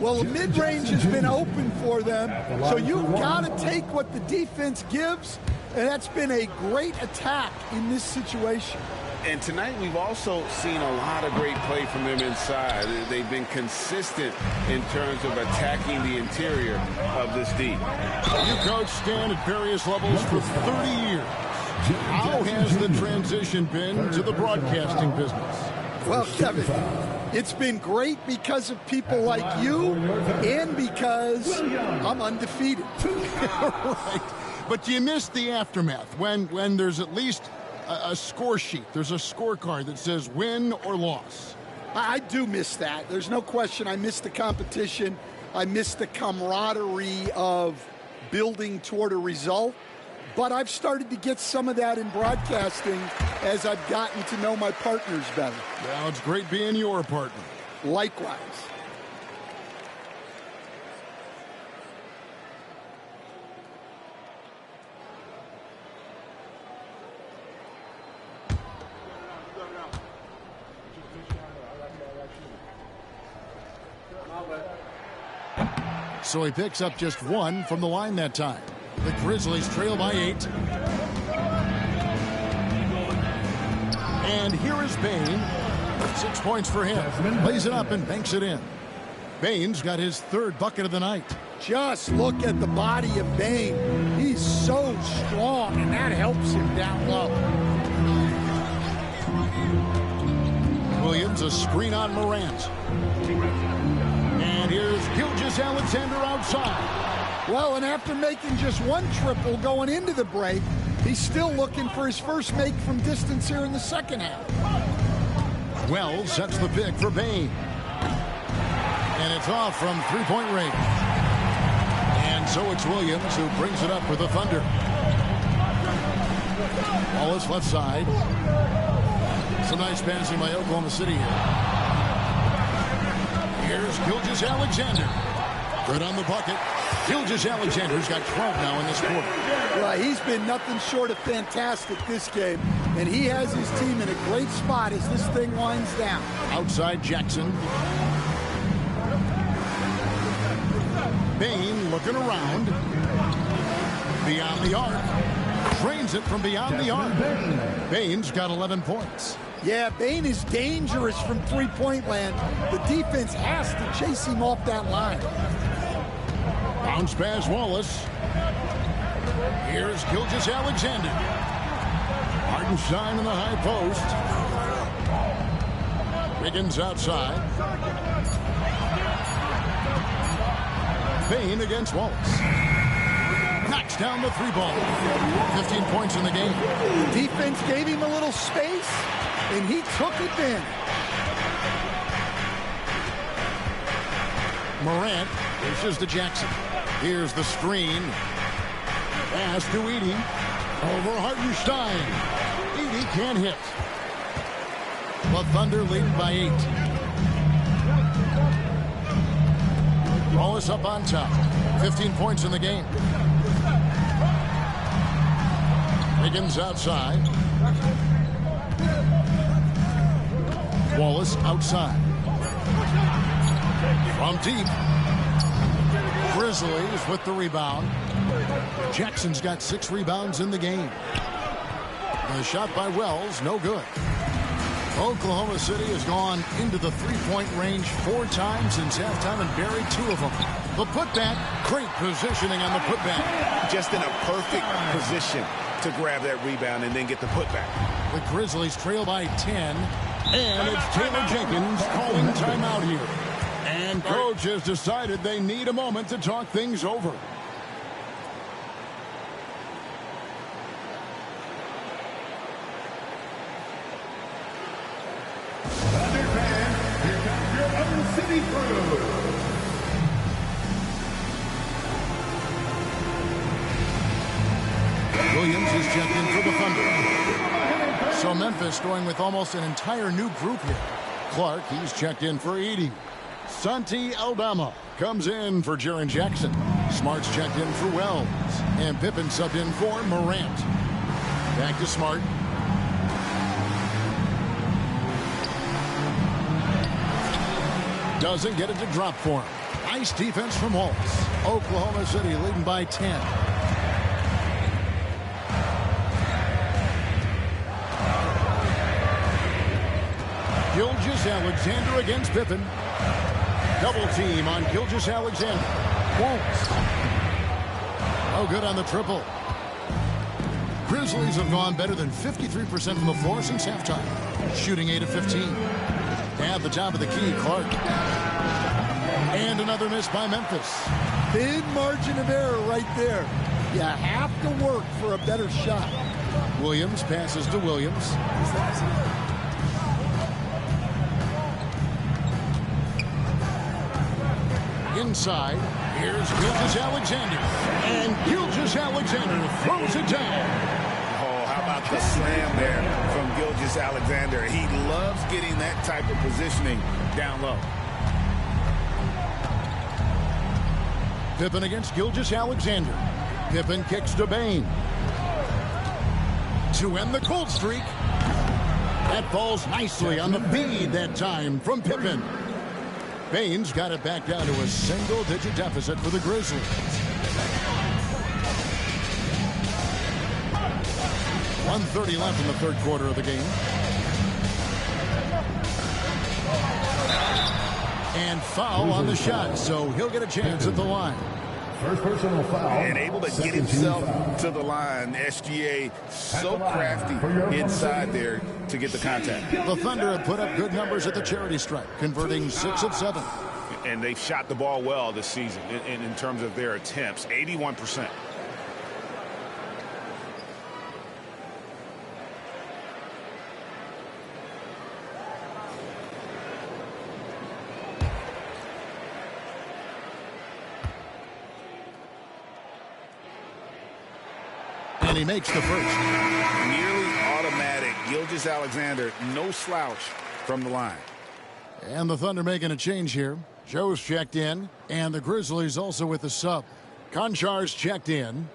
Well, the mid-range has been open for them, so you've got to take what the defense gives, and that's been a great attack in this situation. And tonight we've also seen a lot of great play from them inside. They've been consistent in terms of attacking the interior of this D. You coach Stan at various levels for 30 years. How has the transition been to the broadcasting business? Well, Kevin, it's been great because of people like you and because I'm undefeated. Right. But you missed the aftermath when there's at least a score sheet. There's a scorecard that says win or loss. I do miss that. There's no question. I miss the competition. I miss the camaraderie of building toward a result. But I've started to get some of that in broadcasting as I've gotten to know my partners better. Well, it's great being your partner. Likewise. So he picks up just one from the line that time. The Grizzlies trail by 8. And here is Bain. 6 points for him. Lays it up and banks it in. Bain's got his third bucket of the night. Just look at the body of Bain. He's so strong, and that helps him down low. Williams, a screen on Morant. And here's Gilgeous-Alexander outside. Well, and after making just one triple going into the break, he's still looking for his first make from distance here in the second half. Wells sets the pick for Bain. And it's off from three-point range. And so it's Williams who brings it up for the Thunder. Wallace left side. Some nice passing by Oklahoma City here. Here's Gilgeous-Alexander. Good on the bucket. Gilgeous-Alexander's got 12 now in this quarter. Well, he's been nothing short of fantastic this game, and he has his team in a great spot as this thing winds down. Outside Jackson. Bain looking around. Beyond the arc. Drains it from beyond the arc. Bain's got 11 points. Yeah, Bain is dangerous from three-point land. The defense has to chase him off that line. Bounce pass Wallace. Here's Gilgeous-Alexander. Hartenstein in the high post. Wiggins outside. Bain against Wallace. Knocks down the three ball. 15 points in the game. The defense gave him a little space, and he took advantage. Morant pushes to Jackson. Here's the screen. Pass to Edey. Over Hartenstein. Edey can't hit. The Thunder lead by 8. Wallace up on top. 15 points in the game. Wiggins outside. Wallace outside. From deep. Grizzlies with the rebound. Jackson's got 6 rebounds in the game. The shot by Wells, no good. Oklahoma City has gone into the three-point range 4 times since halftime and buried 2 of them. The putback, great positioning on the putback. Just in a perfect position to grab that rebound and then get the putback. The Grizzlies trail by 10, and it's Taylor Jenkins calling timeout here. And coach has decided they need a moment to talk things over. City crew. Williams is checked in for the Thunder. So Memphis going with almost an entire new group here. Clark, he's checked in for Edey. Santi Aldama comes in for Jaren Jackson. Smart's checked in for Wells. And Pippen subbed in for Morant. Back to Smart. Doesn't get it to drop for him. Nice defense from Waltz. Oklahoma City leading by 10. Gilgeous-Alexander against Pippen. Double team on Gilgeous-Alexander. Waltz. Oh, good on the triple. Grizzlies have gone better than 53% from the floor since halftime. Shooting 8 of 15. At the top of the key, Clark. And another miss by Memphis. Big margin of error right there. You have to work for a better shot. Williams passes to Williams. Inside, here's Gilgeous-Alexander. And Gilgeous-Alexander throws it down. How about the slam there from Gilgeous-Alexander? He loves getting that type of positioning down low. Pippen against Gilgeous-Alexander. Pippen kicks to Bain. To end the cold streak. That falls nicely on the feed that time from Pippen. Bain's got it back down to a single-digit deficit for the Grizzlies. 1:30 left in the third quarter of the game. And foul on the shot, so he'll get a chance at the line. First personal foul. And able to get himself to the line. SGA so crafty inside there to get the contact. The Thunder have put up good numbers at the charity stripe, converting 6 of 7. And they've shot the ball well this season in terms of their attempts, 81%. And he makes the first. Nearly automatic. Gilgeous-Alexander, no slouch from the line. And the Thunder making a change here. Joe's checked in, and the Grizzlies also with the sub. Konchar's checked in.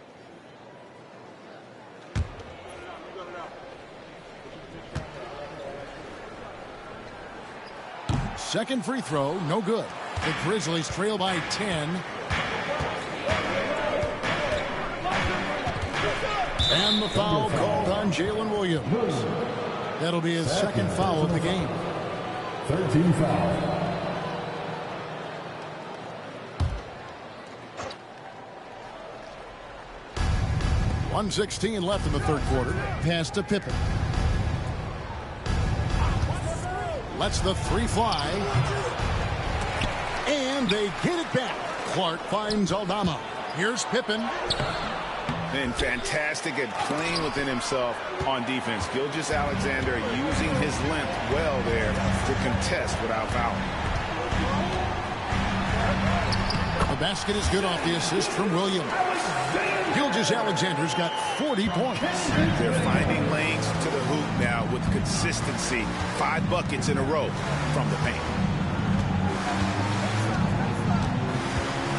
Second free throw, no good. The Grizzlies trail by 10. And the foul called on Jalen Williams. That'll be his second foul of the game. 13 foul. .116 left in the third quarter. Pass to Pippen. Lets the three fly. And they get it back. Clark finds Aldama. Here's Pippen. Been fantastic at playing within himself on defense. Gilgeous-Alexander using his length well there to contest without fouling. The basket is good off the assist from Williams. Gilgeous-Alexander's got 40 points. They're finding lanes to the hoop now with consistency. 5 buckets in a row from the paint.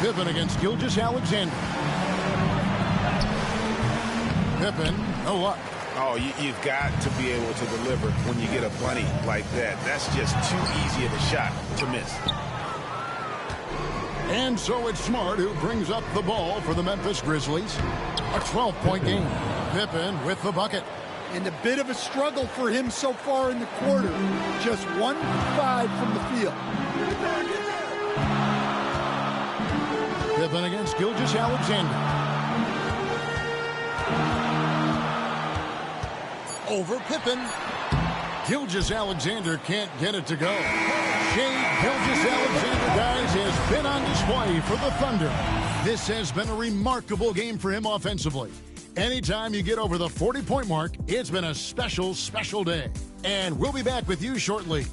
Pippen against Gilgeous-Alexander. Pippen, no luck. Oh, you've got to be able to deliver when you get a bunny like that. That's just too easy of a shot to miss. And so it's Smart who brings up the ball for the Memphis Grizzlies. A 12-point game. Pippen with the bucket. And a bit of a struggle for him so far in the quarter. Just 1 for 5 from the field. Pippen against Gilgeous-Alexander. Over Pippen. Gilgeous-Alexander can't get it to go. Shea Gilgeous-Alexander, guys, has been on display for the Thunder. This has been a remarkable game for him offensively. Anytime you get over the 40-point mark, it's been a special, special day. And we'll be back with you shortly.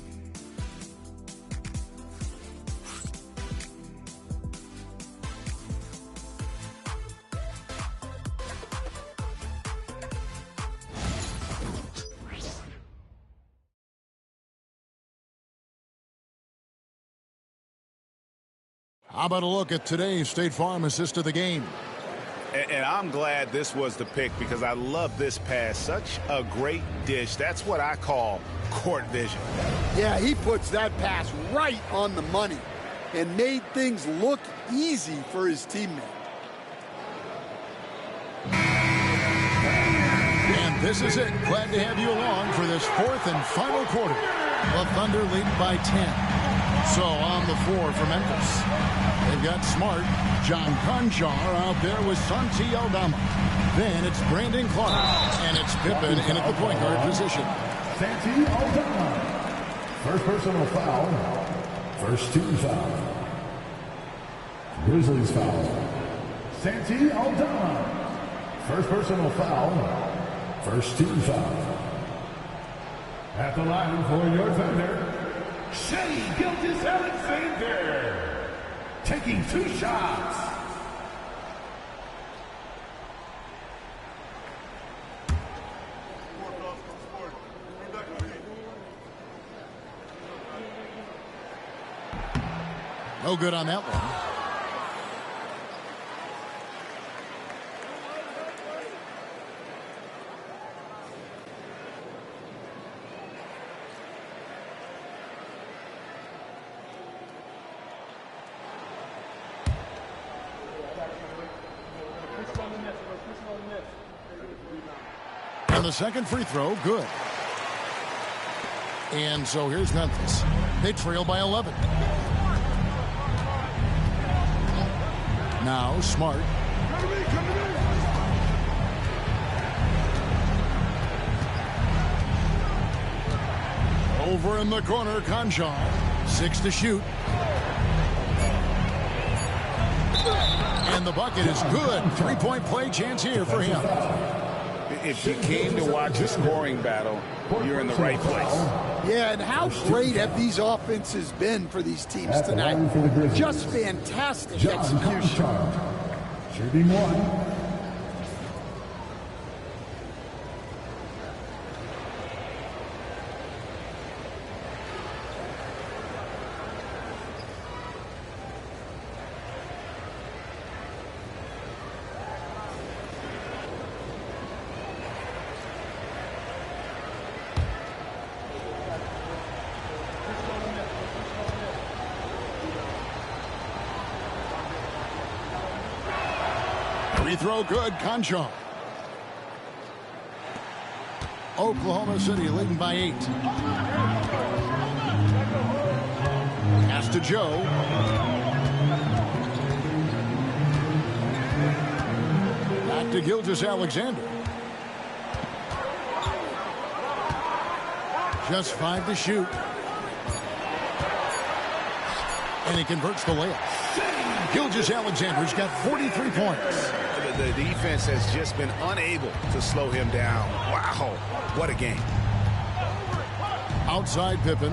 How about a look at today's State Farm assist of the game? And I'm glad this was the pick because I love this pass. Such a great dish. That's what I call court vision. Yeah, he puts that pass right on the money and made things look easy for his teammate. And this is it. Glad to have you along for this fourth and final quarter. The Thunder lead by 10. So on the floor for Memphis, they've got Smart, John Conchar out there with Santi Aldama. Then it's Brandon Clark, and it's Pippen in at the point guard position. Santi Aldama. First personal foul. First team foul. Grizzlies foul. Santi Aldama. First personal foul. First team foul. At the line for your Thunder, Shea Gilgeous-Alexander, taking 2 shots. No good on that one. And the second free throw, good. And so here's Memphis. They trail by 11. Now Smart. Over in the corner, Conchar. 6 to shoot. And the bucket is good. 3-point play chance here for him. If you came to watch a scoring battle, you're in the right place. Yeah, and how great have these offenses been for these teams tonight? Just fantastic execution. Shooting 1. Free throw good, Conchar. Oklahoma City leading by 8. Pass to Joe. Back to Gilgeous-Alexander. Just 5 to shoot. And he converts the layup. Gilgeous-Alexander's got 43 points. The defense has just been unable to slow him down. Wow, what a game. Outside Pippen.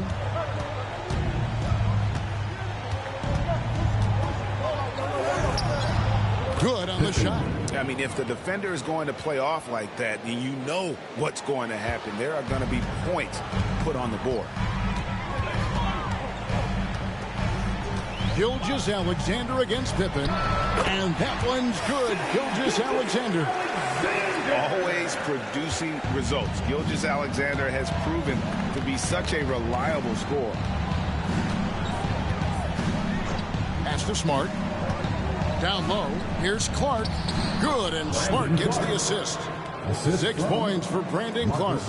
Good on the shot. I mean, if the defender is going to play off like that, then you know what's going to happen. There are going to be points put on the board. Gilgeous-Alexander against Pippen. And that one's good. Gilgeous-Alexander. Always producing results. Gilgeous-Alexander has proven to be such a reliable scorer. Pass to Smart. Down low. Here's Clark. Good, and Smart gets the assist. 6 points for Brandon Clark.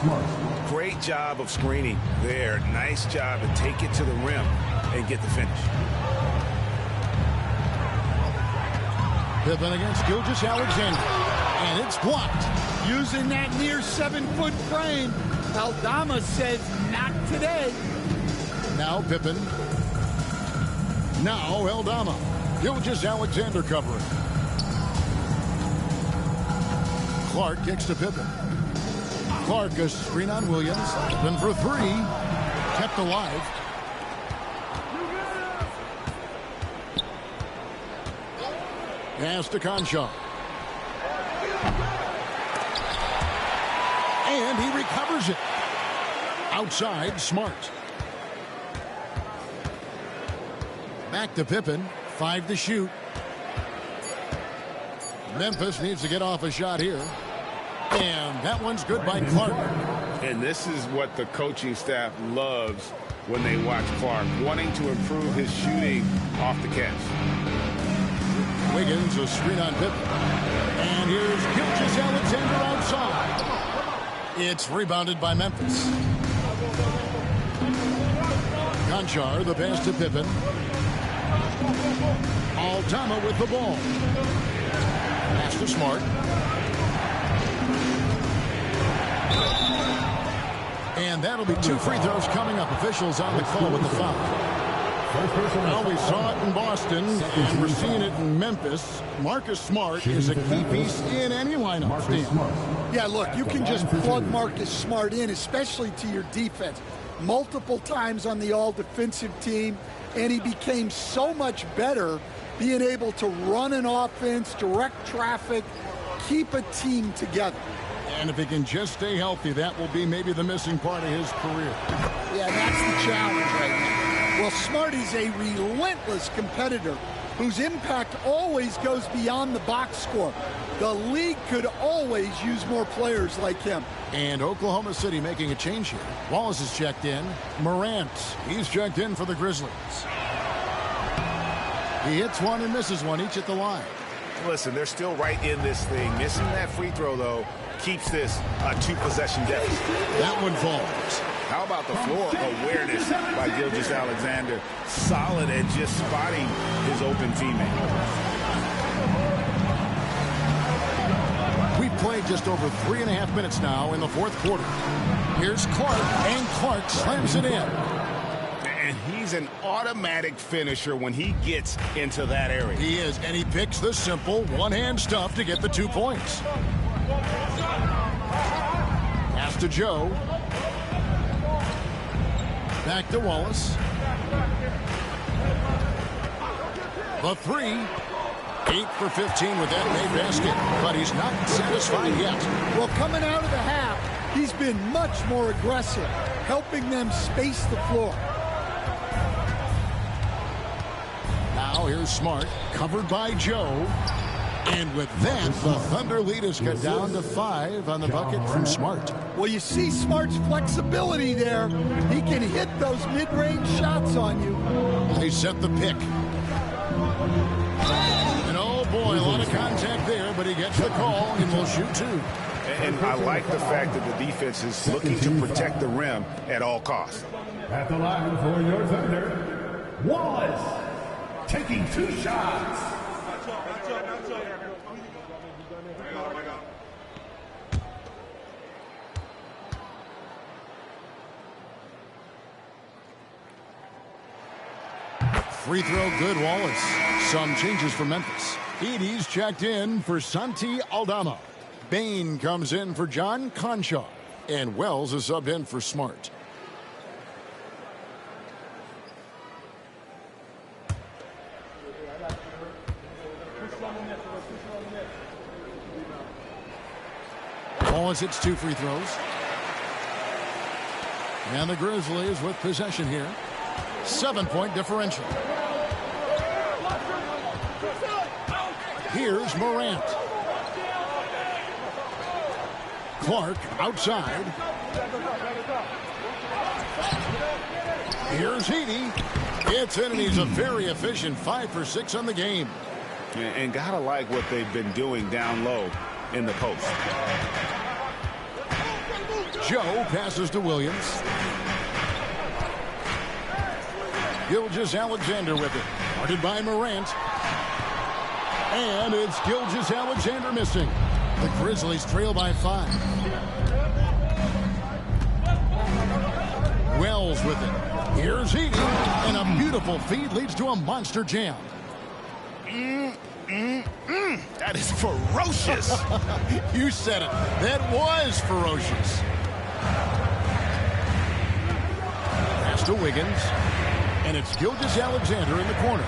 Great job of screening there. Nice job to take it to the rim and get the finish. Pippen against Gilgeous-Alexander. And it's blocked. Using that near 7-foot frame. Aldama says not today. Now Pippen. Now Aldama. Gilgeous-Alexander covering. Clark kicks to Pippen. Clark a screen on Williams. Then for 3. Kept alive. Pass to Conchar. And he recovers it. Outside, Smart. Back to Pippen. 5 to shoot. Memphis needs to get off a shot here. And that one's good by Clark. And this is what the coaching staff loves when they watch Clark, wanting to improve his shooting off the catch. Wiggins a screen on Pippen. And here's Gilgeous-Alexander outside. It's rebounded by Memphis. Conchar, the pass to Pippen. Aldama with the ball. Pass to Smart. And that'll be 2 free throws coming up. Officials on the call with the foul. Well, we saw it in Boston, and we're seeing it in Memphis. Marcus Smart is a key piece in any lineup. Yeah, look, you can just plug Marcus Smart in, especially to your defense. Multiple times on the all-defensive team, and he became so much better being able to run an offense, direct traffic, keep a team together. And if he can just stay healthy, that will be maybe the missing part of his career. Yeah, that's the challenge right now. Well, Smart is a relentless competitor whose impact always goes beyond the box score. The league could always use more players like him. And Oklahoma City making a change here. Wallace is checked in. Morant, he's checked in for the Grizzlies. He hits one and misses one, each at the line. Listen, they're still right in this thing. Missing that free throw, though, keeps this a 2-possession deficit. That one falls. How about the floor awareness by Gilgeous-Alexander? Solid at just spotting his open teammate. We've played just over 3.5 minutes now in the 4th quarter. Here's Clark, and Clark slams it in. And he's an automatic finisher when he gets into that area. He is, and he picks the simple one-hand stuff to get the 2 points. Pass to Joe. Back to Wallace. The 3. 8 for 15 with that made basket, but he's not satisfied yet. Well, coming out of the half, he's been much more aggressive, helping them space the floor. Now here's Smart, covered by Joe. And with that, the Thunder lead has cut down to 5 on the bucket from Smart. Well, you see Smart's flexibility there. He can hit those mid-range shots on you. They set the pick. And oh boy, a lot of contact there, but he gets the call and will shoot 2. And I like the fact that the defense is looking to protect the rim at all costs. At the line for your Thunder, Wallace taking 2 shots. Free throw good, Wallace. Some changes for Memphis. Edey's checked in for Santi Aldama. Bain comes in for John Conchar. And Wells is subbed in for Smart. Wallace hits 2 free throws. And the Grizzlies with possession here. 7-point differential. Here's Morant. Clark outside. Here's Edey. It's in, and he's a very efficient 5 for 6 on the game. And gotta like what they've been doing down low in the post. Joe passes to Williams. Gilgeous-Alexander with it. Guarded by Morant. And it's Gilgeous-Alexander missing. The Grizzlies trail by 5. Wells with it. Here's Heating. And a beautiful feed leads to a monster jam. That is ferocious. You said it. That was ferocious. Pass to Wiggins. And it's Gilgeous-Alexander in the corner.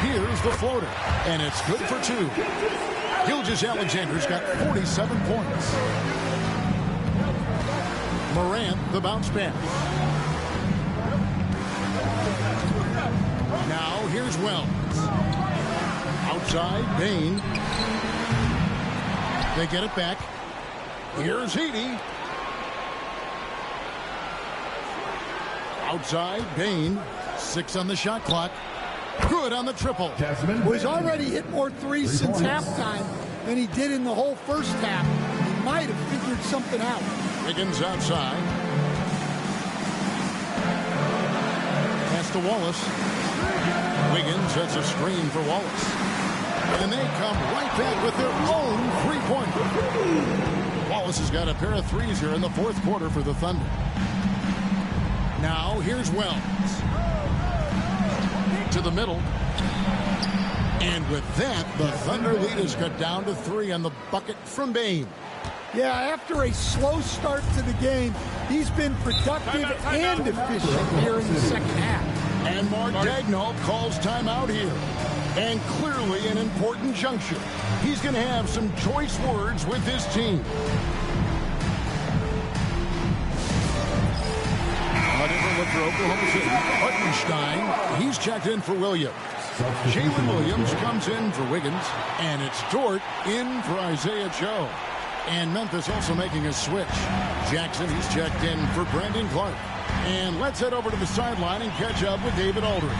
Here's the floater. And it's good for 2. Gilgeous-Alexander's got 47 points. Morant, the bounce pass. Now here's Wells. Outside, Bain. They get it back. Here's Heaney. Outside, Bain. 6 on the shot clock. Good on the triple. Well, he's already hit more threes since halftime than he did in the whole first half. He might have figured something out. Wiggins outside. Pass to Wallace. Wiggins sets a screen for Wallace. And they come right back with their own three-pointer. Wallace has got a pair of threes here in the fourth quarter for the Thunder. Now here's Wells. To the middle. And with that, the Thunder lead has got down to 3 on the bucket from Bain. Yeah, after a slow start to the game, he's been productive and efficient here in the second half. And Mark Daigneault calls timeout here. And clearly an important juncture. He's going to have some choice words with his team. A different look for Oklahoma City. Hartenstein, he's checked in for Williams. Jalen Williams comes in for Wiggins. And it's Dort in for Isaiah Joe. And Memphis also making a switch. Jackson, he's checked in for Brandon Clark. And let's head over to the sideline and catch up with David Aldridge.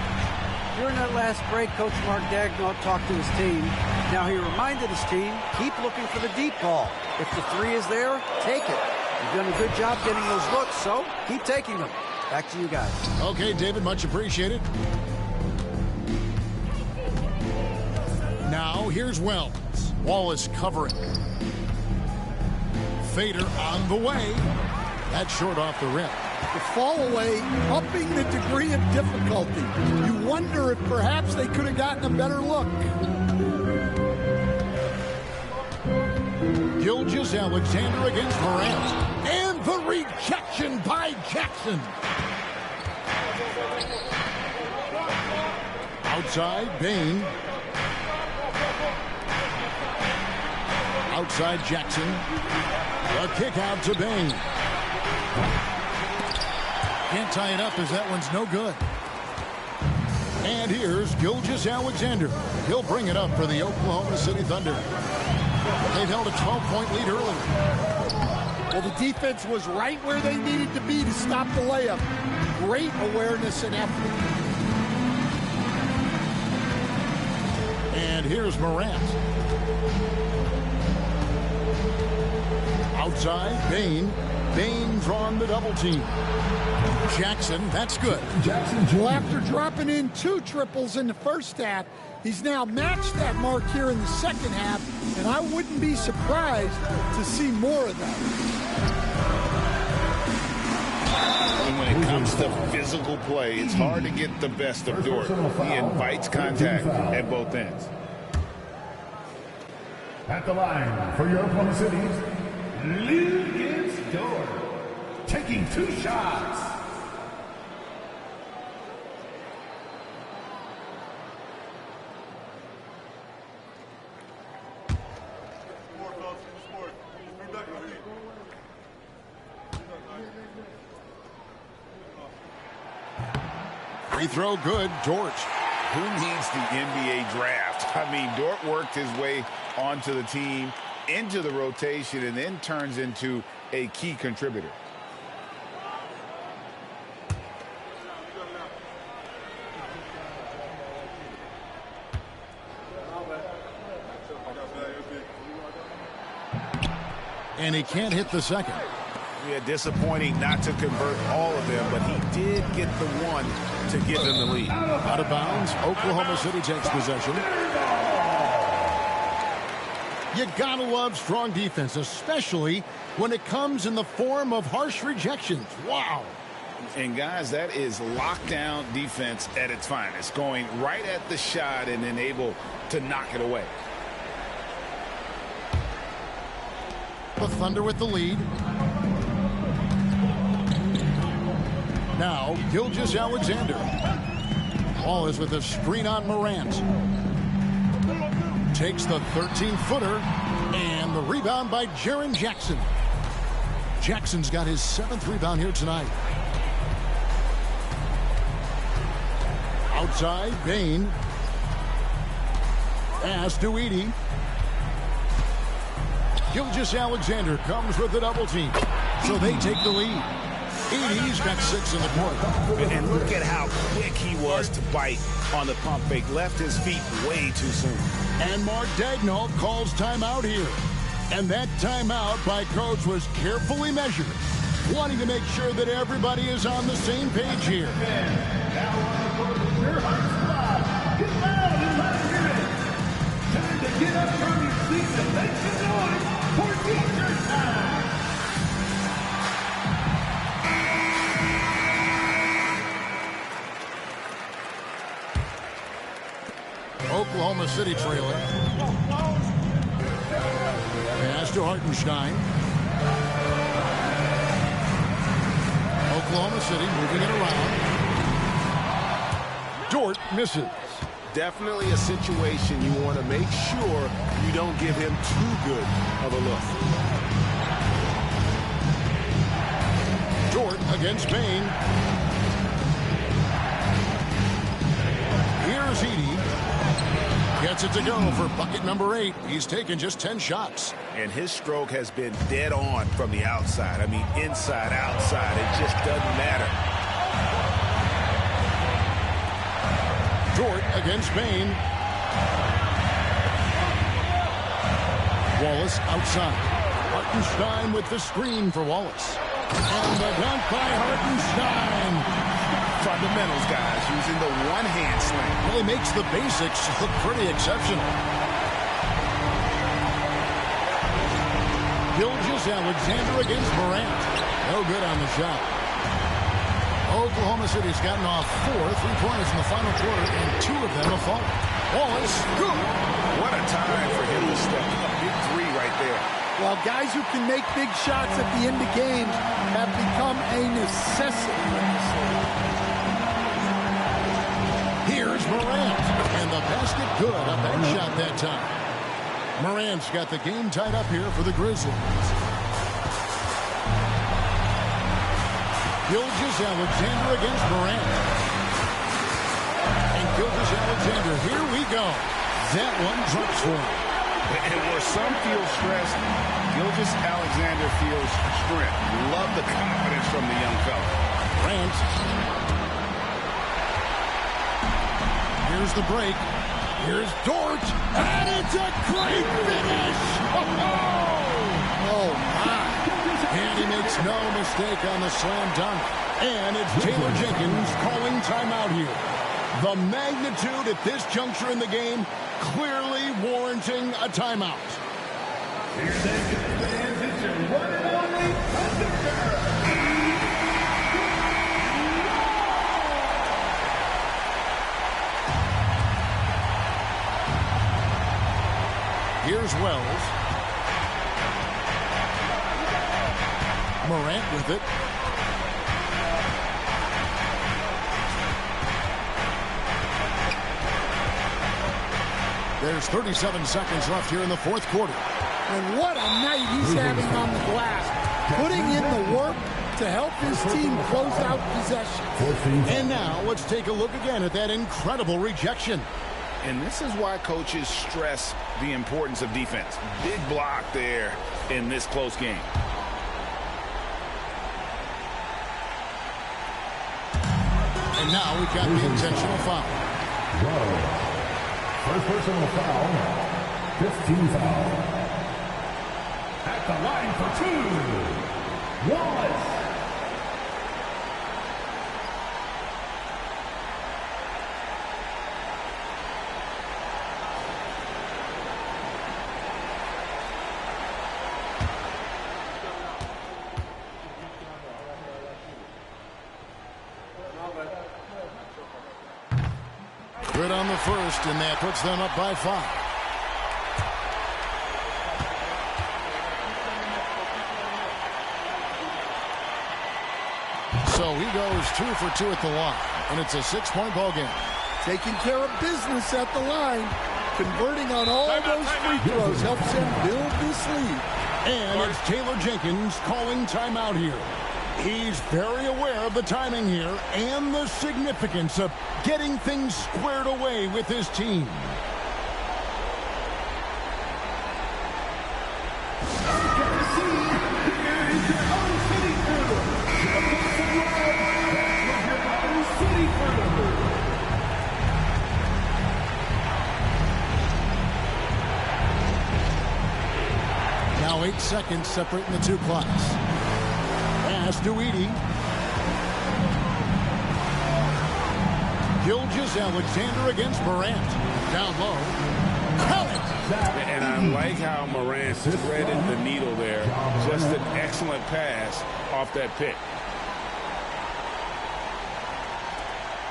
During that last break, Coach Mark Daigneault talked to his team. Now he reminded his team, keep looking for the deep ball. If the 3 is there, take it. You've done a good job getting those looks, so keep taking them. Back to you guys. Okay, David, much appreciated. Now here's Wells. Wallace covering. Fader on the way. That's short off the rim. The fall away, upping the degree of difficulty. You wonder if perhaps they could have gotten a better look. Gilgeous-Alexander against Morant. And the rejection by Jackson. Outside, Bain. Outside, Jackson. A kick out to Bain. Can't tie it up as that one's no good. And here's Gilgeous-Alexander. He'll bring it up for the Oklahoma City Thunder. They've held a 12-point lead earlier. Well, the defense was right where they needed to be to stop the layup. Great awareness and effort. And here's Morant. Outside, Bain. Bain drawn the double team. Jackson, that's good. Well, after dropping in 2 triples in the first half, he's now matched that mark here in the second half, and I wouldn't be surprised to see more of that. And when it comes to physical play, it's hard to get the best of Dort. He invites contact at both ends. At the line for your Oklahoma City's Lucas Dort, taking 2 shots. Free throw good, Dort. Who needs the NBA draft? I mean, Dort worked his way onto the team, into the rotation, and then turns into a key contributor. And he can't hit the second. Yeah, disappointing not to convert all of them, but he did get the one to give them the lead. Out of bounds, Oklahoma City takes possession. You gotta love strong defense, especially when it comes in the form of harsh rejections. Wow. And guys, that is lockdown defense at its finest, going right at the shot and then able to knock it away. The Thunder with the lead. Now, Gilgeous-Alexander. Ball is with a screen on Morant. Takes the 13-footer, and the rebound by Jaren Jackson. Jackson's got his 7th rebound here tonight. Outside, Bain. Pass to Edey. Gilgeous-Alexander comes with the double team, so they take the lead. Edey's got 6 in the quarter. And look at how quick he was to bite on the pump fake. Left his feet way too soon. And Mark Daigneault calls timeout here. And that timeout by coach was carefully measured, wanting to make sure that everybody is on the same page here. Now on the court is your hot squad. Get loud and let's hear it. Time to get up from your seats and make some noise for teacher time. Oklahoma City trailing. Pass to Hartenstein. Oklahoma City moving it around. Dort misses. Definitely a situation you want to make sure you don't give him too good of a look. Dort against Bain. Here's Edey. Gets it to go for bucket number 8. He's taken just 10 shots. And his stroke has been dead on from the outside. I mean, inside, outside. It just doesn't matter. Dort against Bain. Wallace outside. Hartenstein with the screen for Wallace. And the dunk by Hartenstein. Fundamentals, guys, using the one-hand slam. Really makes the basics look pretty exceptional. Gilgeous-Alexander against Morant. No good on the shot. Oklahoma City's gotten off 4 3-pointers in the final quarter, and 2 of them have fallen. Wallace, good. What a time for him to step up. Big 3 right there. Well, guys who can make big shots at the end of games have become a necessity in this league. Here's Morant, and the basket good. A bank shot that time. Morant's got the game tied up here for the Grizzlies. Gilgeous-Alexander against Morant. And Gilgeous-Alexander, here we go. That one drops for him. And where some feel stressed, Gilgeous-Alexander feels strength. Love the confidence from the young fella. Morant. Here's the break. Here's Dort. And it's a great finish. Oh, my. And he makes no mistake on the slam dunk. And it's Taylor Jenkins calling timeout here. The magnitude at this juncture in the game clearly warranting a timeout. Here's fans, it's your one and only Thunder. Here's Wells. Morant with it. There's 37 seconds left here in the fourth quarter. And what a night he's having on the glass. Putting in the work to help his team close out possession. And now let's take a look again at that incredible rejection. And this is why coaches stress the importance of defense. Big block there in this close game. And now we've got the intentional foul. First personal foul, 15 foul. At the line for two, Wallace. Good on the first, and that puts them up by 5. So he goes 2 for 2 at the line, and it's a 6-point ball game. Taking care of business at the line. Converting on all those free throws helps him build this lead. And it's Taylor Jenkins calling timeout here. He's very aware of the timing here and the significance of getting things squared away with his team. Now 8 seconds separating the two clocks. Pass to Edey. Gilgeous-Alexander against Morant. Down low. Count it! And I like how Morant threaded the needle there. Just an excellent pass off that pick.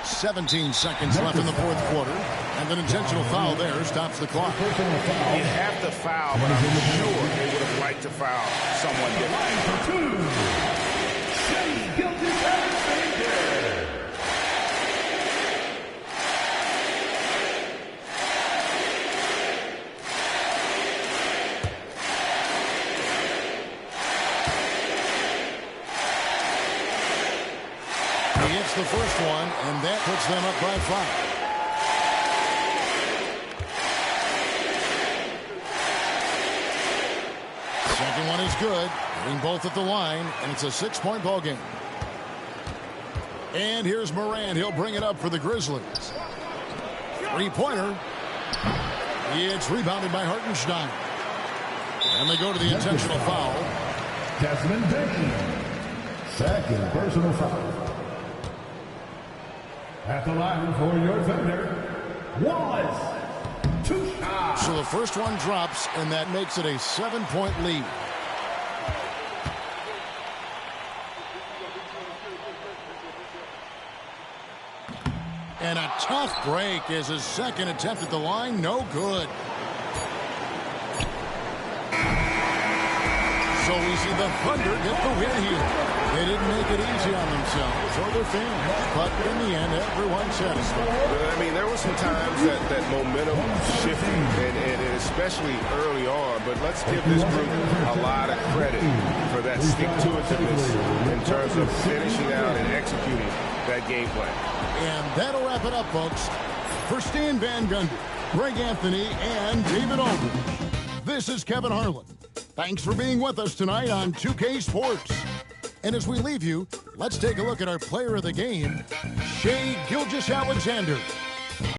17 seconds left in the fourth quarter. And an intentional foul there stops the clock. You have to foul, but I'm sure they would have liked to foul someone different. He hits the first one, and that puts them up by 5. Second one is good. Hitting both at the line, and it's a 6-point ball game. And here's Morant. He'll bring it up for the Grizzlies. Three-pointer. It's rebounded by Hartenstein. And they go to the intentional foul. Desmond Bain. Second personal foul. At the line for your defender, Wallace. 2 shots. So the first one drops, and that makes it a 7-point lead. And a tough break as his second attempt at the line, no good. So we see the Thunder get the win here. They didn't make it easy on themselves or their fans, but in the end, everyone's satisfied. I mean, there were some times that momentum shifted, and especially early on, but let's give this group a lot of credit for that stick-to-itiveness in terms of finishing out and executing that game plan. And that'll wrap it up, folks. For Stan Van Gundy, Greg Anthony, and David Aldridge, this is Kevin Harlan. Thanks for being with us tonight on 2K Sports. And as we leave you, let's take a look at our player of the game, Shai Gilgeous-Alexander.